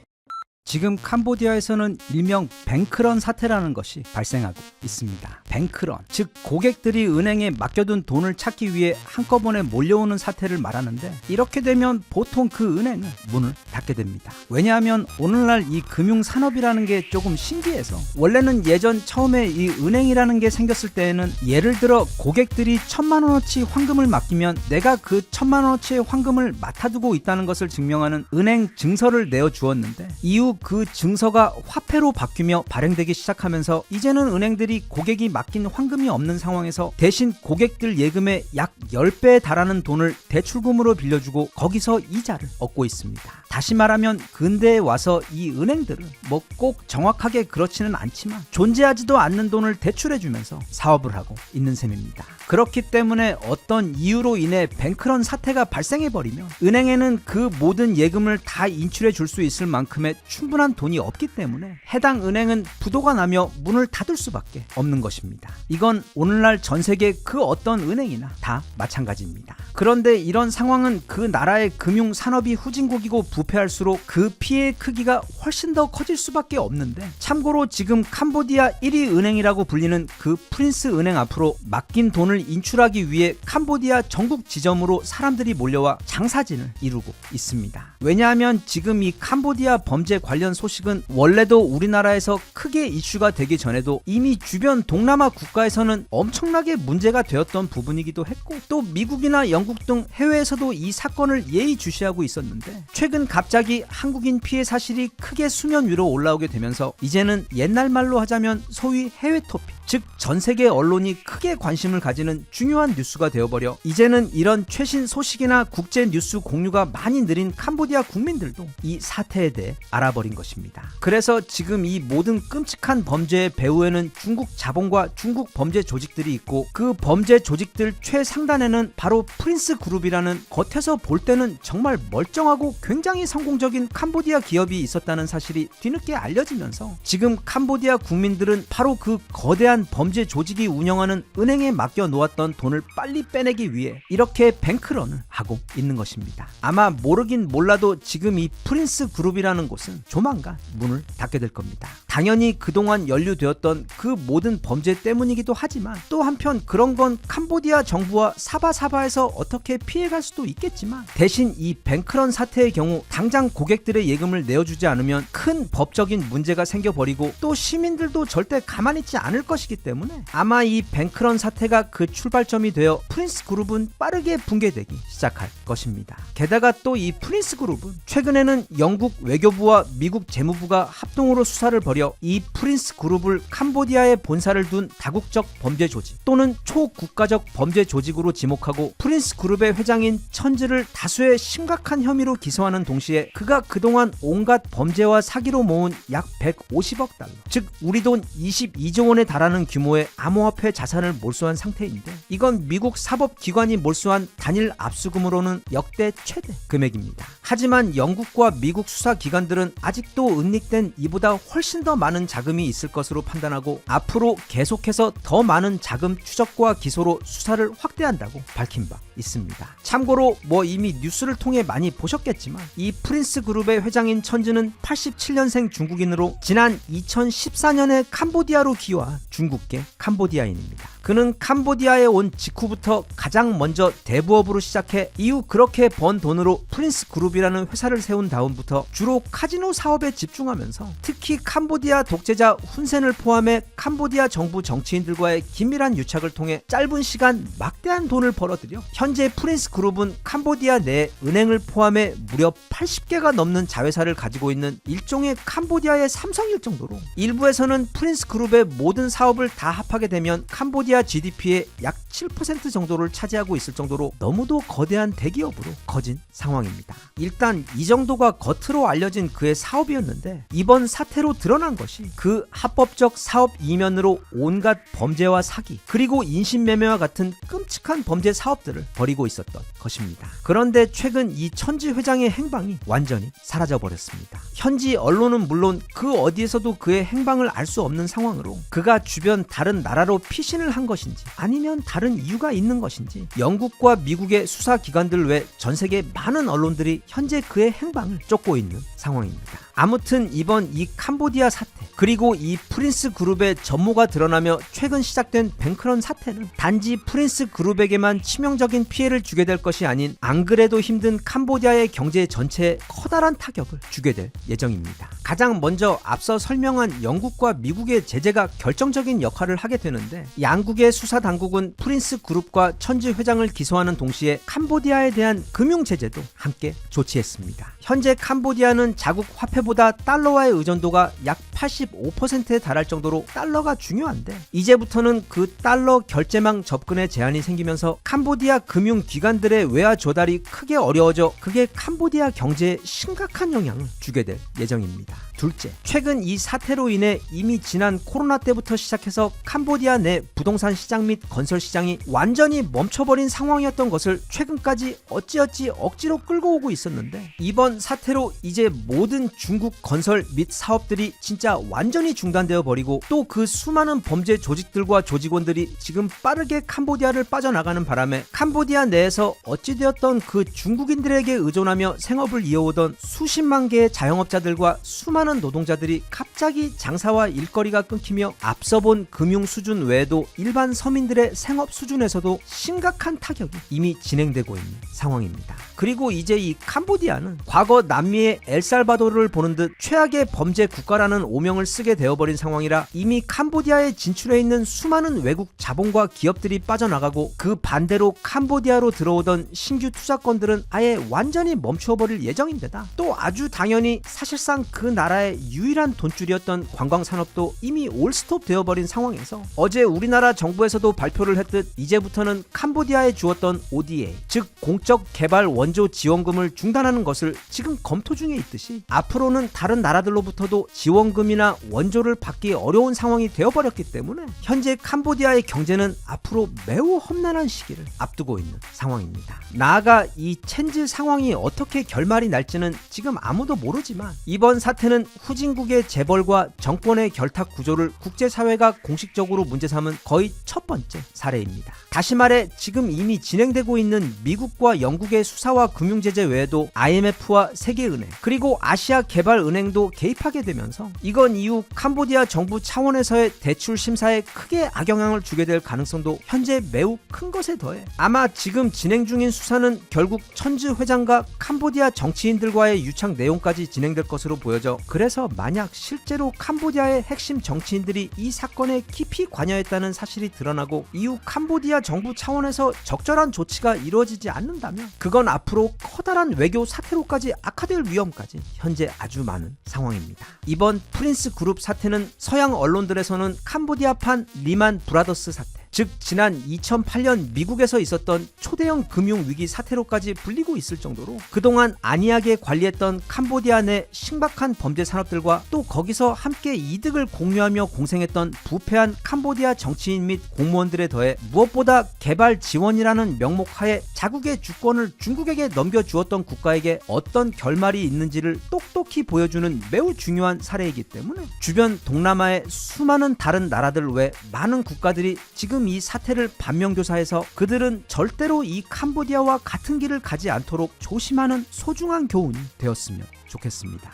지금 캄보디아에서는 일명 뱅크런 사태라는 것이 발생하고 있습니다. 뱅크런, 즉 고객들이 은행에 맡겨둔 돈을 찾기 위해 한꺼번에 몰려오는 사태를 말하는데, 이렇게 되면 보통 그 은행은 문을 닫게 됩니다. 왜냐하면 오늘날 이 금융산업이라는 게 조금 신기해서, 원래는 예전 처음에 이 은행이라는 게 생겼을 때에는 예를 들어 고객들이 1,000만 원어치 황금을 맡기면 내가 그 1,000만 원어치의 황금을 맡아두고 있다는 것을 증명하는 은행 증서를 내어주었는데, 이후 그 증서가 화폐로 바뀌며 발행되기 시작하면서 이제는 은행들이 고객이 맡긴 황금이 없는 상황에서 대신 고객들 예금의 약 10배에 달하는 돈을 대출금으로 빌려주고 거기서 이자를 얻고 있습니다. 다시 말하면 근대에 와서 이 은행들은 뭐 꼭 정확하게 그렇지는 않지만 존재하지도 않는 돈을 대출해주면서 사업을 하고 있는 셈입니다. 그렇기 때문에 어떤 이유로 인해 뱅크런 사태가 발생해버리면 은행에는 그 모든 예금을 다 인출해 줄 수 있을 만큼의 충분한 돈이 없기 때문에 해당 은행은 부도가 나며 문을 닫을 수밖에 없는 것입니다. 이건 오늘날 전 세계 그 어떤 은행이나 다 마찬가지입니다. 그런데 이런 상황은 그 나라의 금융 산업이 후진국이고 부패할수록 그 피해의 크기가 훨씬 더 커질 수밖에 없는데, 참고로 지금 캄보디아 1위 은행이라고 불리는 그 프린스 은행 앞으로 맡긴 돈을 인출하기 위해 캄보디아 전국 지점으로 사람들이 몰려와 장사진을 이루고 있습니다. 왜냐하면 지금 이 캄보디아 범죄 관련 소식은 원래도 우리나라에서 크게 이슈가 되기 전에도 이미 주변 동남아 국가에서는 엄청나게 문제가 되었던 부분이기도 했고, 또 미국이나 영국 등 해외에서도 이 사건을 예의주시하고 있었는데, 최근 갑자기 한국인 피해 사실이 크게 수면 위로 올라오게 되면서 이제는 옛날 말로 하자면 소위 해외 토픽, 즉 전 세계 언론이 크게 관심을 가지는 중요한 뉴스가 되어버려 이제는 이런 최신 소식이나 국제 뉴스 공유가 많이 느린 캄보디아 국민들도 이 사태에 대해 알아버린 것입니다. 그래서 지금 이 모든 끔찍한 범죄의 배후에는 중국 자본과 중국 범죄 조직들이 있고, 그 범죄 조직들 최상단에는 바로 프린스 그룹이라는 겉에서 볼 때는 정말 멀쩡하고 굉장히 성공적인 캄보디아 기업이 있었다는 사실이 뒤늦게 알려지면서 지금 캄보디아 국민들은 바로 그 거대한 범죄 조직이 운영하는 은행에 맡겨 놓았던 돈을 빨리 빼내기 위해 이렇게 뱅크런을 하고 있는 것입니다. 아마 모르긴 몰라도 지금 이 프린스 그룹이라는 곳은 조만간 문을 닫게 될 겁니다. 당연히 그동안 연루되었던 그 모든 범죄 때문이기도 하지만, 또 한편 그런 건 캄보디아 정부와 사바사바에서 어떻게 피해갈 수도 있겠지만, 대신 이 뱅크런 사태의 경우 당장 고객들의 예금을 내어주지 않으면 큰 법적인 문제가 생겨버리고 또 시민들도 절대 가만히 있지 않을 것이 것이기 때문에 아마 이 뱅크런 사태가 그 출발점이 되어 프린스 그룹은 빠르게 붕괴되기 시작할 것입니다. 게다가 또 이 프린스 그룹은 최근에는 영국 외교부와 미국 재무부가 합동으로 수사를 벌여 이 프린스 그룹을 캄보디아에 본사를 둔 다국적 범죄 조직 또는 초국가적 범죄 조직으로 지목하고 프린스 그룹의 회장인 천즈를 다수의 심각한 혐의로 기소하는 동시에 그가 그동안 온갖 범죄와 사기로 모은 약 150억 달러, 즉 우리 돈 22조 원에 달하는 규모의 암호화폐 자산을 몰수한 상태인데 이건 미국 사법기관이 몰수한 단일 압수금으로는 역대 최대 금액입니다. 하지만 영국과 미국 수사기관들은 아직도 은닉된 이보다 훨씬 더 많은 자금이 있을 것으로 판단하고 앞으로 계속해서 더 많은 자금 추적과 기소로 수사를 확대한다고 밝힌 바 있습니다. 참고로 이미 뉴스를 통해 많이 보셨겠지만 이 프린스 그룹의 회장인 천즈는 87년생 중국인으로 지난 2014년에 캄보디아로 귀화한 중국계 캄보디아인입니다. 그는 캄보디아에 온 직후부터 가장 먼저 대부업으로 시작해 이후 그렇게 번 돈으로 프린스 그룹이라는 회사를 세운 다음부터 주로 카지노 사업에 집중하면서 특히 캄보디아 독재자 훈센을 포함해 캄보디아 정부 정치인들과의 긴밀한 유착을 통해 짧은 시간 막대한 돈을 벌어들여 현재 프린스 그룹은 캄보디아 내 은행을 포함해 무려 80개가 넘는 자회사를 가지고 있는 일종의 캄보디아의 삼성일 정도로 일부에서는 프린스 그룹의 모든 사업을 다 합하게 되면 캄보디아 GDP의 약 7% 정도를 차지하고 있을 정도로 너무도 거대한 대기업으로 커진 상황입니다. 일단 이 정도가 겉으로 알려진 그의 사업이었는데 이번 사태로 드러난 것이 그 합법적 사업 이면으로 온갖 범죄와 사기 그리고 인신매매와 같은 끔찍한 범죄 사업들을 벌이고 있었던 것입니다. 그런데 최근 이 천지 회장의 행방이 완전히 사라져버렸습니다. 현지 언론은 물론 그 어디에서도 그의 행방을 알 수 없는 상황으로 그가 주변 다른 나라로 피신을 한 것인지 아니면 다른 이유가 있는 것인지 영국과 미국의 수사기관들 외 전 세계 많은 언론들이 현재 그의 행방을 쫓고 있는 상황입니다. 아무튼 이번 이 캄보디아 사태 그리고 이 프린스 그룹의 전모가 드러나며 최근 시작된 뱅크런 사태는 단지 프린스 그룹에게만 치명적인 피해를 주게 될 것이 아닌 안 그래도 힘든 캄보디아의 경제 전체에 커다란 타격을 주게 될 예정입니다. 가장 먼저 앞서 설명한 영국과 미국의 제재가 결정적인 역할을 하게 되는데 양국의 수사 당국은 프린스 그룹과 천지 회장을 기소하는 동시에 캄보디아에 대한 금융 제재도 함께 조치했습니다. 현재 캄보디아는 자국 화폐보다 달러와의 의존도가 약 85%에 달할 정도로 달러가 중요한데 이제부터는 그 달러 결제망 접근에 제한이 생기면서 캄보디아 금융기관들의 외화 조달이 크게 어려워져 그게 캄보디아 경제에 심각한 영향을 주게 될 예정입니다. 둘째, 최근 이 사태로 인해 이미 지난 코로나 때부터 시작해서 캄보디아 내 부동산 시장 및 건설 시장이 완전히 멈춰버린 상황이었던 것을 최근까지 어찌어찌 억지로 끌고 오고 있었는데 이번 사태로 이제 모든 중국 건설 및 사업들이 진짜 완전히 중단되어 버리고 또 그 수많은 범죄 조직들과 조직원들이 지금 빠르게 캄보디아를 빠져나가는 바람에 캄보디아 내에서 어찌되었던 그 중국인들에게 의존하며 생업을 이어오던 수십만 개의 자영업자들과 수많은 노동자들이 갑자기 장사와 일거리가 끊기며 앞서 본 금융 수준 외에도 일반 서민들의 생업 수준에서도 심각한 타격이 이미 진행되고 있는 상황입니다. 그리고 이제 이 캄보디아는 과거 남미의 엘살바도르를 보는 듯 최악의 범죄 국가라는 오명을 쓰게 되어버린 상황이라 이미 캄보디아에 진출해 있는 수많은 외국 자본과 기업들이 빠져나가고 그 반대로 캄보디아로 들어오던 신규 투자권들은 아예 완전히 멈추어버릴 예정인데다 또 아주 당연히 사실상 그 나라의 유일한 돈줄이었던 관광산업도 이미 올스톱 되어버린 상황에서 어제 우리나라 정부에서도 발표를 했듯 이제부터는 캄보디아에 주었던 ODA 즉 공적 개발 원조 지원금을 중단하는 것을 지금 검토 중에 있듯이 앞으로는 다른 나라들로부터도 지원금이나 원조를 받기 어려운 상황이 되어버렸기 때문에 현재 캄보디아의 경제는 앞으로 매우 험난한 시기를 앞두고 있는 상황입니다. 나아가 이 첸즈 상황이 어떻게 결말이 날지는 지금 아무도 모르지만 이번 사태는 후진국의 재벌과 정권의 결탁 구조를 국제사회가 공식적으로 문제 삼은 거의 첫 번째 사례입니다. 다시 말해 지금 이미 진행되고 있는 미국과 영국의 수사와 금융제재 외에도 IMF와 세계은행 그리고 아시아 개발은행도 개입하게 되면서 이건 이후 캄보디아 정부 차원에서의 대출 심사에 크게 악영향을 주게 될 가능성도 현재 매우 큰 것에 더해 아마 지금 진행 중인 수사는 결국 천즈 회장과 캄보디아 정치인들과의 유착 내용까지 진행될 것으로 보여져 그래서 만약 실제로 캄보디아의 핵심 정치인들이 이 사건에 깊이 관여했다는 사실이 드러나고 이후 캄보디아 정부 차원에서 적절한 조치가 이루어지지 않는다면 그건 앞으로 커다란 외교 사태로까지 악화될 위험까지 현재 아주 많은 상황입니다. 이번 프린스 그룹 사태는 서양 언론들에서는 캄보디아판 리만 브라더스 사태 즉 지난 2008년 미국에서 있었던 초대형 금융위기 사태로까지 불리고 있을 정도로 그동안 안이하게 관리했던 캄보디아 내 신박한 범죄 산업들과 또 거기서 함께 이득을 공유하며 공생했던 부패한 캄보디아 정치인 및 공무원들에 더해 무엇보다 개발 지원이라는 명목하에 자국의 주권을 중국에게 넘겨주었던 국가에게 어떤 결말이 있는지를 똑똑히 보여주는 매우 중요한 사례이기 때문에 주변 동남아의 수많은 다른 나라들 외 많은 국가들이 지금 이 사태를 반면교사해서 그들은 절대로 이 캄보디아와 같은 길을 가지 않도록 조심하는 소중한 교훈이 되었으면 좋겠습니다.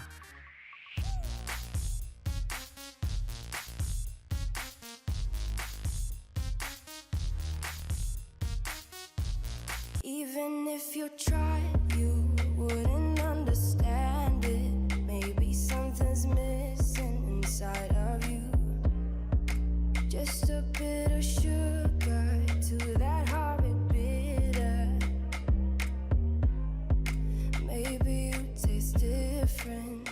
Even if you tried, you wouldn't understand it. Maybe something's missing inside of you. Just a bit of sugar to that horrid bitter. Maybe you taste different.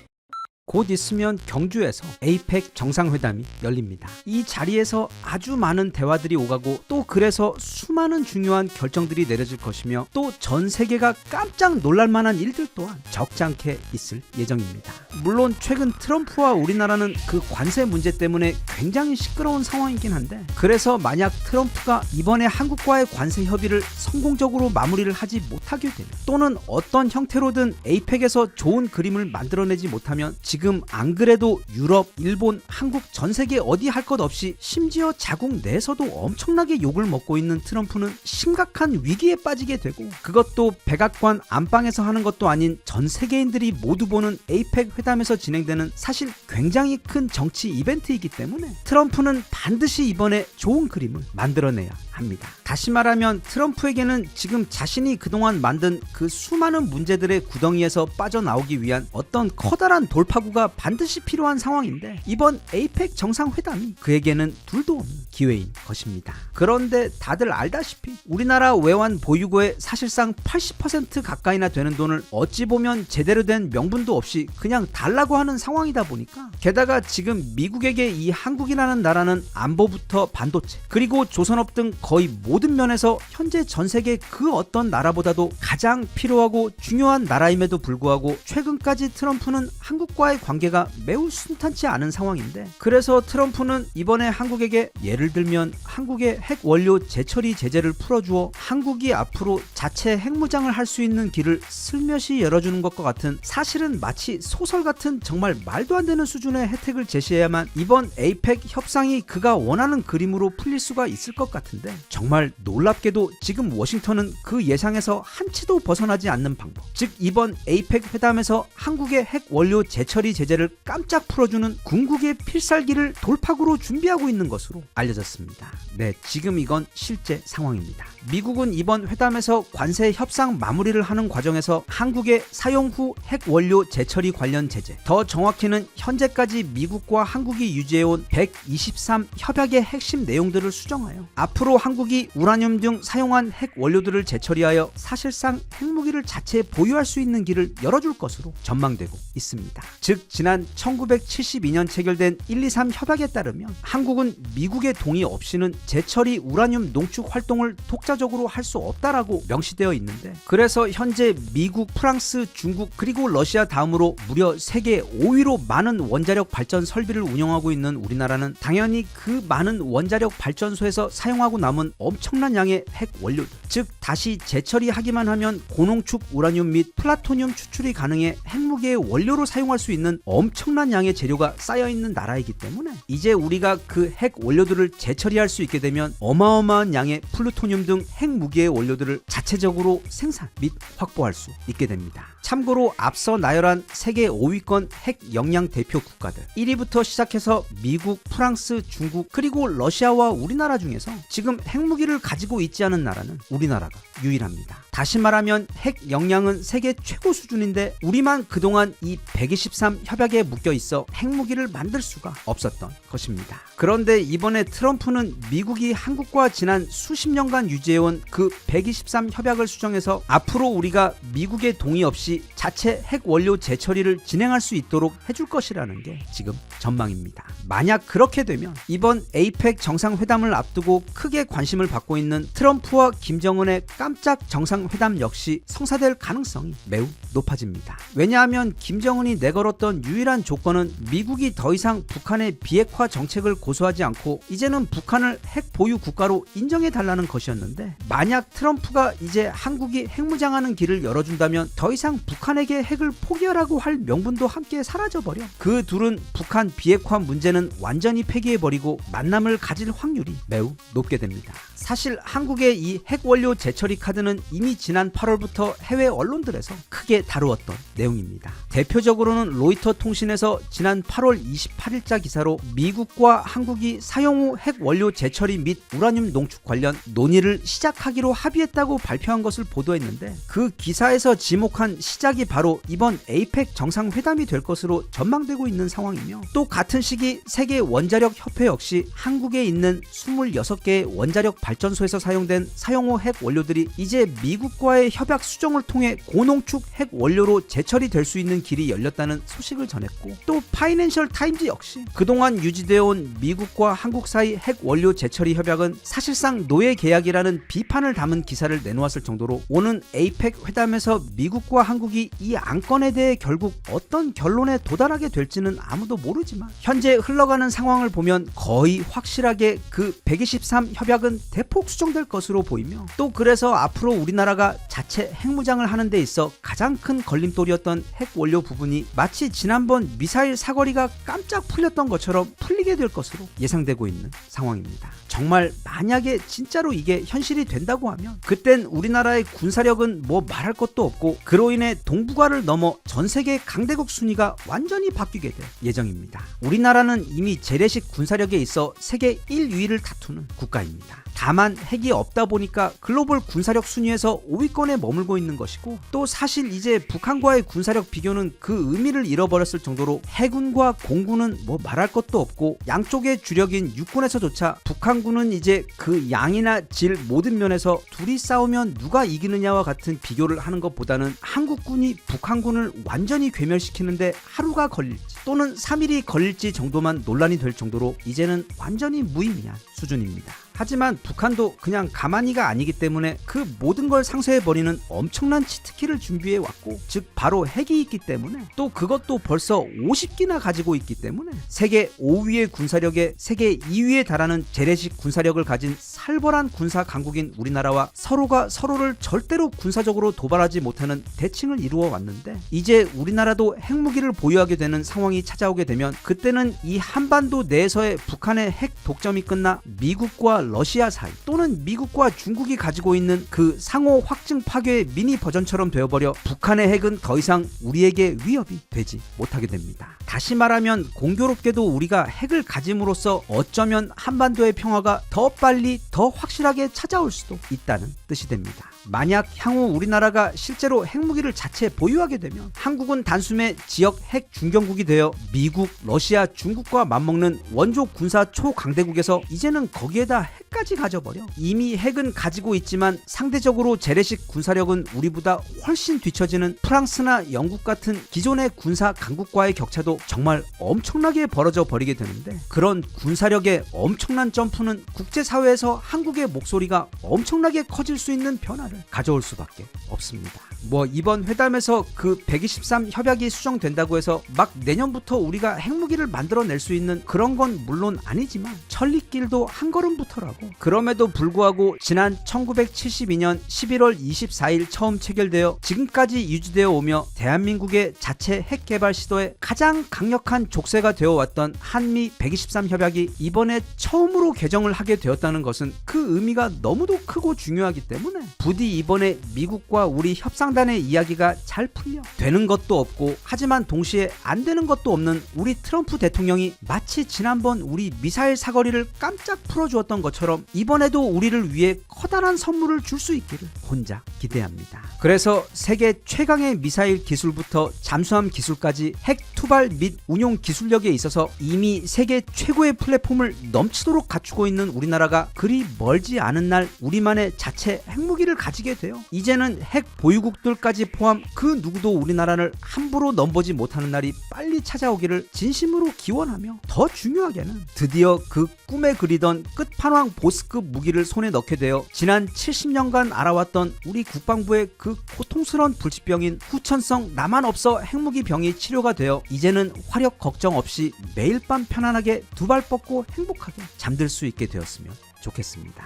곧 있으면 경주에서 에이펙 정상회담이 열립니다. 이 자리에서 아주 많은 대화들이 오가고 또 그래서 수많은 중요한 결정들이 내려질 것이며 또 전 세계가 깜짝 놀랄만한 일들 또한 적잖게 있을 예정입니다. 물론 최근 트럼프와 우리나라는 그 관세 문제 때문에 굉장히 시끄러운 상황이긴 한데 그래서 만약 트럼프가 이번에 한국과의 관세 협의를 성공적으로 마무리를 하지 못하게 되면 또는 어떤 형태로든 에이펙에서 좋은 그림을 만들어내지 못하면 지금 안 그래도 유럽, 일본, 한국 전 세계 어디 할 것 없이 심지어 자국 내에서도 엄청나게 욕을 먹고 있는 트럼프는 심각한 위기에 빠지게 되고 그것도 백악관 안방에서 하는 것도 아닌 전 세계인들이 모두 보는 에이펙 회담에서 진행되는 사실 굉장히 큰 정치 이벤트이기 때문에 트럼프는 반드시 이번에 좋은 그림을 만들어내야 합니다. 다시 말하면 트럼프에게는 지금 자신이 그동안 만든 그 수많은 문제들의 구덩이에서 빠져나오기 위한 어떤 커다란 돌파구가 반드시 필요한 상황인데 이번 에이펙 정상회담이 그에게는 둘도 없는 기회인 것입니다. 그런데 다들 알다시피 우리나라 외환 보유고의 사실상 80% 가까이나 되는 돈을 어찌 보면 제대로 된 명분도 없이 그냥 달라고 하는 상황이다 보니까 게다가 지금 미국에게 이 한국이라는 나라는 안보부터 반도체 그리고 조선업 등 거의 모든 면에서 현재 전 세계 그 어떤 나라보다도 가장 필요하고 중요한 나라임에도 불구하고 최근까지 트럼프는 한국과의 관계가 매우 순탄치 않은 상황인데 그래서 트럼프는 이번에 한국에게 예를 들면 한국의 핵 원료 재처리 제재를 풀어주어 한국이 앞으로 자체 핵무장을 할 수 있는 길을 슬며시 열어주는 것과 같은 사실은 마치 소설 같은 정말 말도 안 되는 수준의 혜택을 제시해야만 이번 에이펙 협상이 그가 원하는 그림으로 풀릴 수가 있을 것 같은데 정말 놀랍게도 지금 워싱턴은 그 예상에서 한치도 벗어나지 않는 방법 즉 이번 에이펙 회담에서 한국의 핵 원료 재처리 제재를 깜짝 풀어주는 궁극의 필살기를 돌파구로 준비하고 있는 것으로 알려졌습니다. 네, 지금 이건 실제 상황입니다. 미국은 이번 회담에서 관세 협상 마무리를 하는 과정에서 한국의 사용 후 핵 원료 재처리 관련 제재, 더 정확히는 현재까지 미국과 한국이 유지해온 123 협약의 핵심 내용들을 수정하여 앞으로 한국이 우라늄 등 사용한 핵 원료들을 재처리하여 사실상 핵무기를 자체 보유할 수 있는 길을 열어줄 것으로 전망되고 있습니다. 즉 지난 1972년 체결된 123 협약에 따르면 한국은 미국의 동의 없이는 재처리 우라늄 농축 활동을 독자적으로 할 수 없다라고 명시되어 있는데 그래서 현재 미국, 프랑스, 중국 그리고 러시아 다음으로 무려 세계 5위로 많은 원자력 발전 설비를 운영하고 있는 우리나라는 당연히 그 많은 원자력 발전소에서 사용하고 남은 엄청난 양의 핵 원료들 즉 다시 재처리하기만 하면 고농축 우라늄 및 플라토늄 추출이 가능해 핵무기의 원료로 사용할 수 있는 엄청난 양의 재료가 쌓여있는 나라이기 때문에 이제 우리가 그 핵 원료들을 핵무기를 재처리할 수 있게 되면 어마어마한 양의 플루토늄 등 핵무기의 원료들을 자체적으로 생산 및 확보할 수 있게 됩니다. 참고로 앞서 나열한 세계 5위권 핵 역량 대표 국가들 1위부터 시작해서 미국, 프랑스, 중국 그리고 러시아와 우리나라 중에서 지금 핵무기를 가지고 있지 않은 나라는 우리나라가 유일합니다. 다시 말하면 핵 역량은 세계 최고 수준인데 우리만 그동안 이 123 협약에 묶여 있어 핵무기를 만들 수가 없었던 것입니다. 그런데 이번에 트럼프는 미국이 한국과 지난 수십 년간 유지해온 그 123 협약을 수정해서 앞으로 우리가 미국의 동의 없이 자체 핵 원료 재처리를 진행할 수 있도록 해줄 것이라는 게 지금 전망입니다. 만약 그렇게 되면 이번 에이펙 정상회담을 앞두고 크게 관심을 받고 있는 트럼프와 김정은의 깜짝 정상회담 역시 성사될 가능성이 매우 높아집니다. 왜냐하면 김정은이 내걸었던 유일한 조건은 미국이 더 이상 북한의 비핵화 정책을 고수하지 않고 이제는 북한을 핵 보유 국가로 인정해달라는 것이었는데 만약 트럼프가 이제 한국이 핵무장하는 길을 열어준다면 더 이상 북한에게 핵을 포기하라고 할 명분도 함께 사라져버려 그 둘은 북한 비핵화 문제는 완전히 폐기해버리고 만남을 가질 확률이 매우 높게 됩니다. 사실 한국의 이 핵원료 재처리 카드는 이미 지난 8월부터 해외 언론들에서 크게 다루었던 내용입니다. 대표적으로는 로이터 통신에서 지난 8월 28일자 기사로 미국과 한국이 사용 후 핵원료 재처리 및 우라늄 농축 관련 논의를 시작하기로 합의했다고 발표한 것을 보도했는데 그 기사에서 지목한 시작이 바로 이번 에이펙 정상회담이 될 것으로 전망되고 있는 상황이며 또 같은 시기 세계 원자력 협회 역시 한국에 있는 26개의 원자력 발전소에서 사용된 사용 후 핵 원료들이 이제 미국과의 협약 수정을 통해 고농축 핵 원료로 재처리될 수 있는 길이 열렸다는 소식을 전했고 또 파이낸셜 타임즈 역시 그동안 유지되어 온 미국과 한국 사이 핵 원료 재처리 협약은 사실상 노예 계약이라는 비판을 담은 기사를 내놓았을 정도로 오는 에이펙 회담에서 미국과 한국이 이 안건에 대해 결국 어떤 결론에 도달하게 될지는 아무도 모르지만 현재 흘러가는 상황을 보면 거의 확실하게 그 123 협약은 대폭 수정될 것으로 보이며 또 그래서 앞으로 우리나라가 자체 핵무장을 하는 데 있어 가장 큰 걸림돌이었던 핵 원료 부분이 마치 지난번 미사일 사거리가 깜짝 풀렸던 것처럼 풀리게 될 것으로 예상되고 있는 상황입니다. 정말 만약에 진짜로 이게 현실이 된다고 하면 그땐 우리나라의 군사력은 뭐 말할 것도 없고 그로 인해 동북아를 넘어 전 세계 강대국 순위가 완전히 바뀌게 될 예정입니다. 우리나라는 이미 재래식 군사력에 있어 세계 1위를 다투는 국가입니다. 다만 핵이 없다 보니까 글로벌 군사력 순위에서 5위권에 머물고 있는 것이고 또 사실 이제 북한과의 군사력 비교는 그 의미를 잃어버렸을 정도로 해군과 공군은 뭐 말할 것도 없고 양쪽의 주력인 육군에서조차 북한군은 이제 그 양이나 질 모든 면에서 둘이 싸우면 누가 이기느냐와 같은 비교를 하는 것보다는 한국군이 북한군을 완전히 괴멸시키는데 하루가 걸릴지 또는 3일이 걸릴지 정도만 논란이 될 정도로 이제는 완전히 무의미한 수준입니다. 하지만 북한도 그냥 가만히가 아니기 때문에 그 모든 걸 상쇄해버리는 엄청난 치트키를 준비해왔고 즉 바로 핵이 있기 때문에 또 그것도 벌써 50기나 가지고 있기 때문에 세계 5위의 군사력에 세계 2위에 달하는 재래식 군사력을 가진 살벌한 군사 강국인 우리나라와 서로가 서로를 절대로 군사적으로 도발하지 못하는 대칭을 이루어 왔는데 이제 우리나라도 핵무기를 보유하게 되는 상황이 찾아오게 되면 그때는 이 한반도 내에서의 북한의 핵 독점이 끝나 미국과 러시아 사이 또는 미국과 중국이 가지고 있는 그 상호 확증 파괴의 미니 버전처럼 되어버려 북한의 핵은 더 이상 우리에게 위협이 되지 못하게 됩니다. 다시 말하면 공교롭게도 우리가 핵을 가짐으로써 어쩌면 한반도의 평화가 더 빨리 더 확실하게 찾아올 수도 있다는 뜻이 됩니다. 만약 향후 우리나라가 실제로 핵무기를 자체 보유하게 되면 한국은 단숨에 지역 핵 중견국이 되어 미국, 러시아, 중국과 맞먹는 원조 군사 초강대국에서 이제는 거기에다 핵까지 가져버려 이미 핵은 가지고 있지만 상대적으로 재래식 군사력은 우리보다 훨씬 뒤처지는 프랑스나 영국 같은 기존의 군사 강국과의 격차도 정말 엄청나게 벌어져 버리게 되는데 그런 군사력의 엄청난 점프는 국제사회에서 한국의 목소리가 엄청나게 커질 수 있는 변화를 가져올 수밖에 없습니다. 뭐 이번 회담에서 그 123 협약이 수정된다고 해서 막 내년부터 우리가 핵무기를 만들어낼 수 있는 그런 건 물론 아니지만 천리길도 한 걸음부터 하더라고. 그럼에도 불구하고 지난 1972년 11월 24일 처음 체결되어 지금까지 유지되어 오며 대한민국의 자체 핵 개발 시도에 가장 강력한 족쇄가 되어 왔던 한미 123 협약이 이번에 처음으로 개정을 하게 되었다는 것은 그 의미가 너무도 크고 중요하기 때문에 부디 이번에 미국과 우리 협상단의 이야기가 잘 풀려 되는 것도 없고 하지만 동시에 안 되는 것도 없는 우리 트럼프 대통령이 마치 지난번 우리 미사일 사거리를 깜짝 풀어주었던 것처럼 이번에도 우리를 위해 커다란 선물을 줄 수 있기를 혼자 기대합니다. 그래서 세계 최강의 미사일 기술부터 잠수함 기술까지 핵 투발 및 운용 기술력에 있어서 이미 세계 최고의 플랫폼을 넘치도록 갖추고 있는 우리나라가 그리 멀지 않은 날 우리만의 자체 핵무기를 가지게 돼요. 이제는 핵 보유국들까지 포함 그 누구도 우리나라를 함부로 넘보지 못하는 날이 빨리 찾아오기를 진심으로 기원하며 더 중요하게는 드디어 그 꿈에 그리던 끝판왕 보스급 무기를 손에 넣게 되어 지난 70년간 알아왔던 우리 국방부의 그 고통스러운 불치병인 후천성 나만 없어 핵무기 병이 치료가 되어 이제는 화력 걱정 없이 매일 밤 편안하게 두 발 뻗고 행복하게 잠들 수 있게 되었으면 좋겠습니다.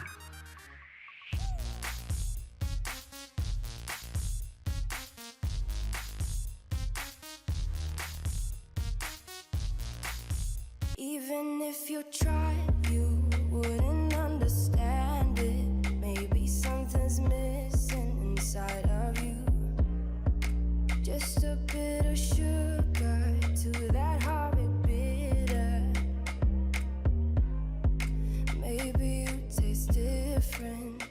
Even if you tried, you wouldn't understand it. Maybe something's missing inside of you. Just a bit of sugar to that heartbeat bitter. Maybe you taste different.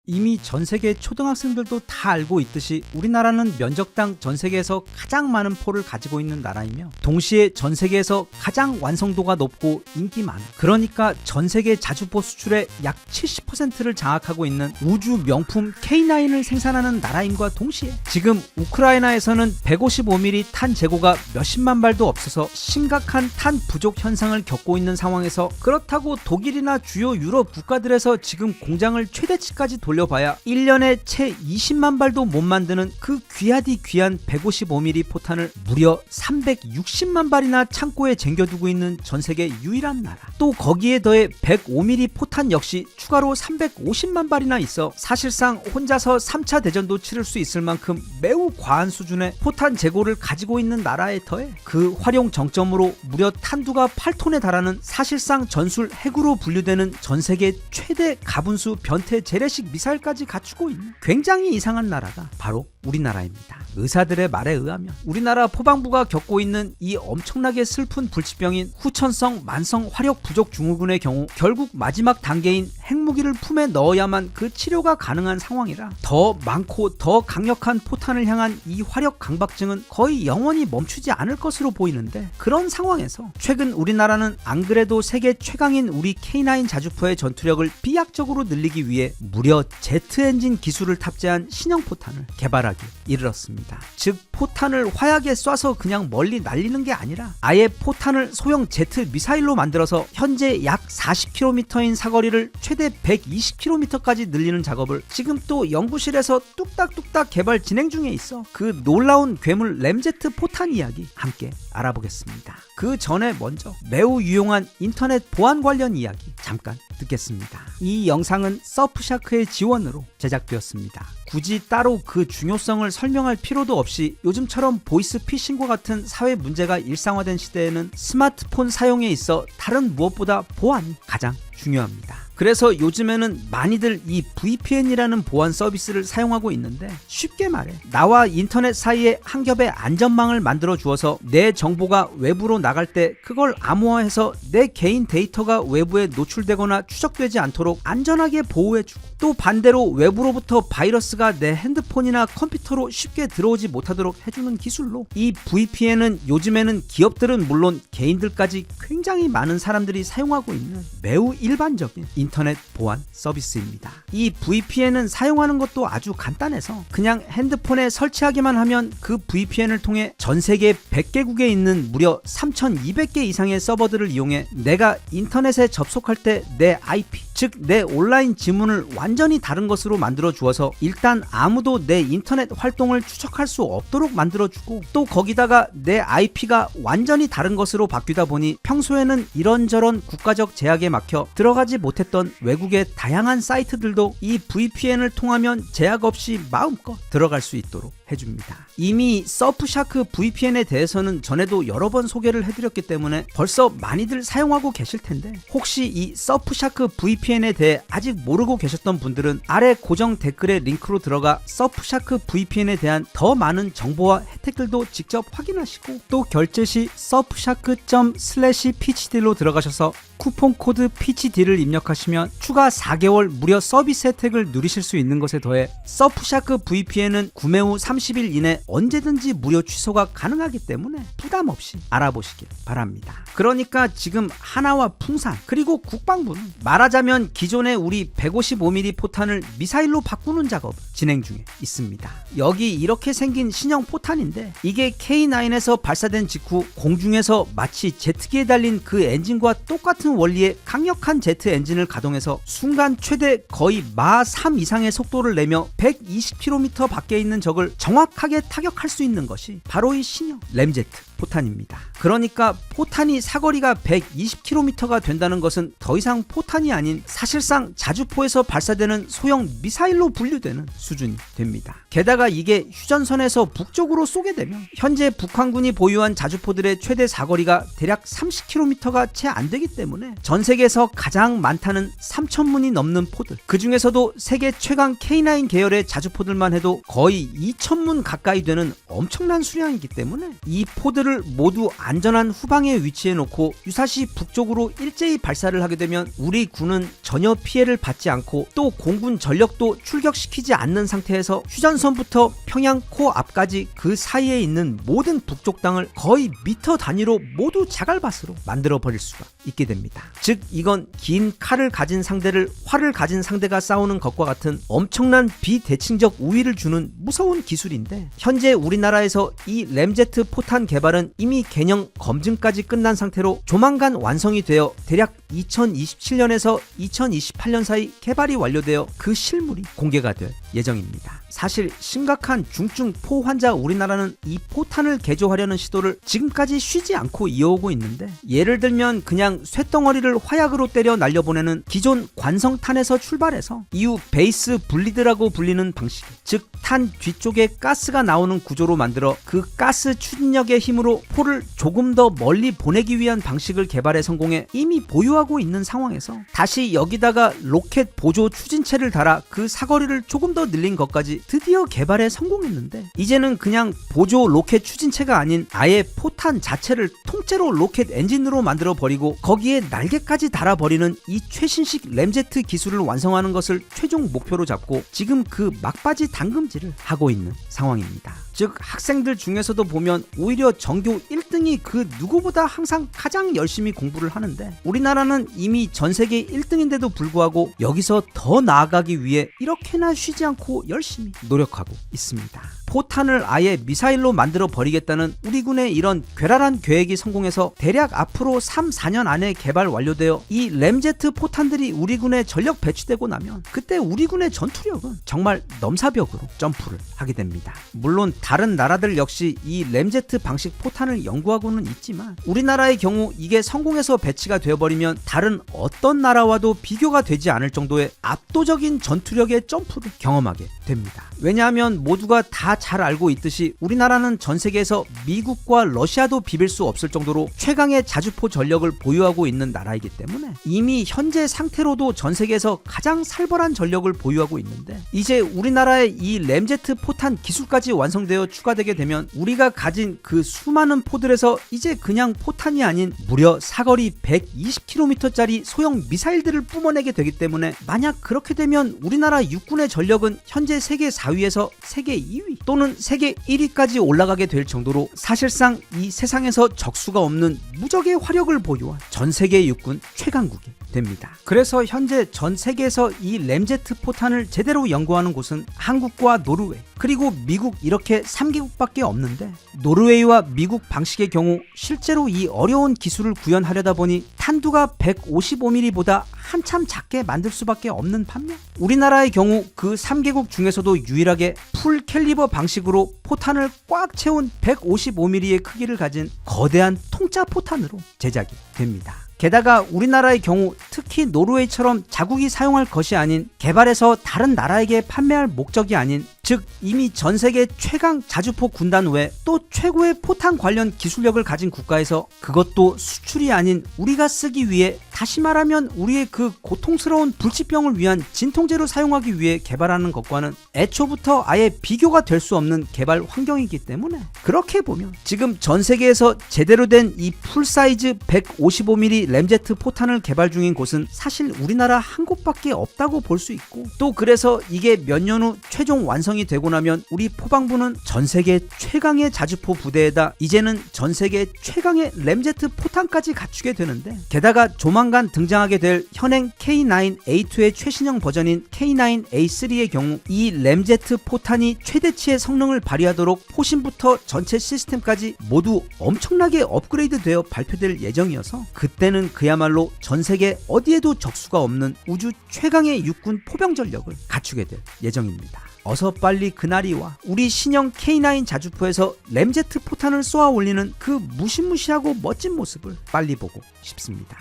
이미 전 세계 초등학생들도 다 알고 있듯이 우리나라는 면적당 전 세계에서 가장 많은 포를 가지고 있는 나라이며 동시에 전 세계에서 가장 완성도가 높고 인기 많은, 그러니까 전 세계 자주포 수출의 약 70%를 장악하고 있는 우주 명품 K9을 생산하는 나라임과 동시에 지금 우크라이나에서는 155mm 탄 재고가 몇십만 발도 없어서 심각한 탄 부족 현상을 겪고 있는 상황에서 그렇다고 독일이나 주요 유럽 국가들에서 지금 공장을 최대치까지 돌려봐야 1년에 채 20만 발도 못 만드는 그 귀하디 귀한 155mm 포탄을 무려 360만 발이나 창고에 쟁겨두고 있는 전세계 유일한 나라. 또 거기에 더해 105mm 포탄 역시 추가로 350만 발이나 있어 사실상 혼자서 3차 대전도 치를 수 있을 만큼 매우 과한 수준의 포탄 재고를 가지고 있는 나라에 더해 그 활용 정점으로 무려 탄두가 8톤에 달하는 사실상 전술 핵으로 분류되는 전세계 최대 가분수 변태 재래식 미사일까지 갖추고 있는 굉장히 이상한 나라가 바로 우리나라입니다. 의사들의 말에 의하면 우리나라 포방부가 겪고 있는 이 엄청나게 슬픈 불치병인 후천성 만성 화력 부족 증후군의 경우 결국 마지막 단계인 핵무기를 품에 넣어야만 그 치료가 가능한 상황이라 더 많고 더 강력한 포탄을 향한 이 화력 강박증은 거의 영원히 멈추지 않을 것으로 보이는데, 그런 상황에서 최근 우리나라는 안 그래도 세계 최강인 우리 K9 자주포의 전투력을 비약적으로 늘리기 위해 무려 제트 엔진 기술을 탑재한 신형 포탄을 개발하기 이르렀습니다. 즉 포탄을 화약에 쏴서 그냥 멀리 날리는 게 아니라 아예 포탄을 소형 제트 미사일로 만들어서 현재 약 40km인 사거리를 최대 120km까지 늘리는 작업을 지금 또 연구실에서 뚝딱뚝딱 개발 진행 중에 있어 그 놀라운 괴물 램제트 포탄 이야기 함께 알아보겠습니다. 그 전에 먼저 매우 유용한 인터넷 보안 관련 이야기 잠깐 듣겠습니다. 이 영상은 서프샤크의 지원으로 제작되었습니다. 굳이 따로 그 중요성을 설명할 필요도 없이 요즘처럼 보이스피싱과 같은 사회 문제가 일상화된 시대에는 스마트폰 사용에 있어 다른 무엇보다 보안이 가장 중요합니다. 그래서 요즘에는 많이들 이 VPN이라는 보안 서비스를 사용하고 있는데, 쉽게 말해 나와 인터넷 사이에 한 겹의 안전망을 만들어 주어서 내 정보가 외부로 나갈 때 그걸 암호화해서 내 개인 데이터가 외부에 노출되거나 추적되지 않도록 안전하게 보호해주고, 또 반대로 외부로부터 바이러스가 내 핸드폰이나 컴퓨터로 쉽게 들어오지 못하도록 해주는 기술로 이 VPN은 요즘에는 기업들은 물론 개인들까지 굉장히 많은 사람들이 사용하고 있는 매우 일반적인 인터넷 보안 서비스입니다. 이 VPN은 사용하는 것도 아주 간단해서 그냥 핸드폰에 설치하기만 하면 그 VPN을 통해 전 세계 100개국에 있는 무려 3200개 이상의 서버들을 이용해 내가 인터넷에 접속할 때 내 IP, 즉 내 온라인 지문을 완전히 다른 것으로 만들어 주어서 일단 아무도 내 인터넷 활동을 추적할 수 없도록 만들어 주고, 또 거기다가 내 IP가 완전히 다른 것으로 바뀌다 보니 평소에는 이런저런 국가적 제약에 막혀 들어가지 못했던 있던 외국의 다양한 사이트들도 이 VPN을 통하면 제약 없이 마음껏 들어갈 수 있도록 해줍니다. 이미 서프샤크 VPN에 대해서는 전에도 여러 번 소개를 해드렸기 때문에 벌써 많이들 사용하고 계실 텐데, 혹시 이 서프샤크 VPN에 대해 아직 모르고 계셨던 분들은 아래 고정 댓글에 링크로 들어가 서프샤크 VPN에 대한 더 많은 정보와 혜택들도 직접 확인하시고, 또 결제 시 surfshark.com/PHD로 들어가셔서 쿠폰 코드 PHD를 입력하시면 추가 4개월 무료 서비스 혜택을 누리실 수 있는 것에 더해 서프샤크 VPN은 구매 후 30일 이내 언제든지 무료 취소가 가능하기 때문에 부담 없이 알아보시길 바랍니다. 그러니까 지금 하나와 풍산 그리고 국방부는 말하자면 기존의 우리 155mm 포탄을 미사일로 바꾸는 작업 진행 중에 있습니다. 여기 이렇게 생긴 신형 포탄인데, 이게 K9에서 발사된 직후 공중에서 마치 제트기에 달린 그 엔진과 똑같은 원리의 강력한 제트 엔진을 가동해서 순간 최대 거의 마 3 이상의 속도를 내며 120km 밖에 있는 적을 정확하게 타격할 수 있는 것이 바로 이 신형 램제트 포탄입니다. 그러니까 포탄이 사거리가 120km가 된다는 것은 더 이상 포탄이 아닌 사실상 자주포에서 발사되는 소형 미사일로 분류되는 수준이 됩니다. 게다가 이게 휴전선에서 북쪽으로 쏘게 되면 현재 북한군이 보유한 자주포들의 최대 사거리가 대략 30km가 채 안 되기 때문에 전 세계에서 가장 많다는 3,000문이 넘는 포들, 그 중에서도 세계 최강 K9 계열의 자주포들만 해도 거의 2,000문 가까이 되는 엄청난 수량이기 때문에 이 포들을 모두 안전한 후방에 위치해 놓고 유사시 북쪽으로 일제히 발사를 하게 되면 우리 군은 전혀 피해를 받지 않고 또 공군 전력도 출격시키지 않는 상태에서 휴전선부터 평양 코 앞까지 그 사이에 있는 모든 북쪽 땅을 거의 미터 단위로 모두 자갈밭으로 만들어 버릴 수가 있게 됩니다. 즉 이건 긴 칼을 가진 상대를 활을 가진 상대가 싸우는 것과 같은 엄청난 비대칭적 우위를 주는 무서운 기술인데, 현재 우리나라에서 이 램제트 포탄 개발은 이미 개념 검증까지 끝난 상태로 조만간 완성이 되어 대략 2027년에서 2028년 사이 개발이 완료되어 그 실물이 공개가 될 예정입니다. 사실 심각한 중증 포 환자 우리나라는 이 포탄을 개조하려는 시도를 지금까지 쉬지 않고 이어오고 있는데, 예를 들면 그냥 쇳덩어리를 화약으로 때려 날려보내는 기존 관성탄에서 출발해서 이후 베이스 분리드라고 불리는 방식, 즉 탄 뒤쪽에 가스가 나오는 구조로 만들어 그 가스 추진력의 힘으로 포를 조금 더 멀리 보내기 위한 방식을 개발해 성공해 이미 보유하고 있는 상황에서 다시 여기다가 로켓 보조 추진체를 달아 그 사거리를 조금 더 늘린 것까지 드디어 개발에 성공했는데, 이제는 그냥 보조 로켓 추진체가 아닌 아예 포탄 자체를 통째로 로켓 엔진으로 만들어 버리고 거기에 날개까지 달아버리는 이 최신식 램제트 기술을 완성하는 것을 최종 목표로 잡고 지금 그 막바지 당금질을 하고 있는 상황입니다. 즉 학생들 중에서도 보면 오히려 전교 1등이 그 누구보다 항상 가장 열심히 공부를 하는데, 우리나라는 이미 전 세계 1등인데도 불구하고 여기서 더 나아가기 위해 이렇게나 쉬지 않고 열심히 노력하고 있습니다. 포탄을 아예 미사일로 만들어 버리겠다는 우리 군의 이런 괴랄한 계획이 성공해서 대략 앞으로 3-4년 안에 개발 완료되어 이 램제트 포탄들이 우리 군에 전력 배치되고 나면 그때 우리 군의 전투력은 정말 넘사벽으로 점프를 하게 됩니다. 물론 다른 나라들 역시 이 램제트 방식 포탄을 연구하고는 있지만 우리나라의 경우 이게 성공해서 배치가 되어버리면 다른 어떤 나라와도 비교가 되지 않을 정도의 압도적인 전투력의 점프를 경험하게 됩니다. 왜냐하면 모두가 다 잘 알고 있듯이 우리나라는 전 세계에서 미국과 러시아도 비빌 수 없을 정도로 최강의 자주포 전력을 보유하고 있는 나라이기 때문에 이미 현재 상태로도 전 세계에서 가장 살벌한 전력을 보유하고 있는데, 이제 우리나라의 이 램제트 포탄 기술까지 완성되어 추가되게 되면 우리가 가진 그 수많은 포들에서 이제 그냥 포탄이 아닌 무려 사거리 120km짜리 소형 미사일들을 뿜어내게 되기 때문에, 만약 그렇게 되면 우리나라 육군의 전력은 현재 세계 4위에서 세계 2위 또는 세계 1위까지 올라가게 될 정도로 사실상 이 세상에서 적수가 없는 무적의 화력을 보유한 전 세계 육군 최강국이 됩니다. 그래서 현재 전 세계에서 이 램제트 포탄을 제대로 연구하는 곳은 한국과 노르웨이 그리고 미국 이렇게 3개국밖에 없는데, 노르웨이와 미국 방식의 경우 실제로 이 어려운 기술을 구현하려다 보니 탄두가 155mm보다 한참 작게 만들 수밖에 없는 반면, 우리나라의 경우 그 3개국 중에서도 유일하게 풀 캘리버 방식으로 포탄을 꽉 채운 155mm의 크기를 가진 거대한 통짜 포탄으로 제작이 됩니다. 게다가 우리나라의 경우 특히 노르웨이처럼 자국이 사용할 것이 아닌 개발해서 다른 나라에게 판매할 목적이 아닌, 즉 이미 전 세계 최강 자주포 군단 외 또 최고의 포탄 관련 기술력을 가진 국가에서 그것도 수출이 아닌 우리가 쓰기 위해, 다시 말하면 우리의 그 고통스러운 불치병을 위한 진통제로 사용하기 위해 개발하는 것과는 애초부터 아예 비교가 될 수 없는 개발 환경이기 때문에, 그렇게 보면 지금 전 세계에서 제대로 된 이 풀사이즈 155mm 램제트 포탄을 개발 중인 곳은 사실 우리나라 한 곳밖에 없다고 볼 수 있고, 또 그래서 이게 몇 년 후 최종 완성이 되고 나면 우리 포방부는 전 세계 최강의 자주포 부대에다 이제는 전 세계 최강의 램제트 포탄까지 갖추게 되는데, 게다가 조만간 등장하게 될 현행 K9A2의 최신형 버전인 K9A3의 경우 이 램제트 포탄이 최대치의 성능을 발휘하도록 포신부터 전체 시스템까지 모두 엄청나게 업그레이드되어 발표될 예정이어서, 그때는 그야말로 전 세계 어디에도 적수가 없는 우주 최강의 육군 포병 전력을 갖추게 될 예정입니다. 어서 빨리 그날이 와 우리 신형 K9 자주포에서 램제트 포탄을 쏘아 올리는 그 무시무시하고 멋진 모습을 빨리 보고 싶습니다.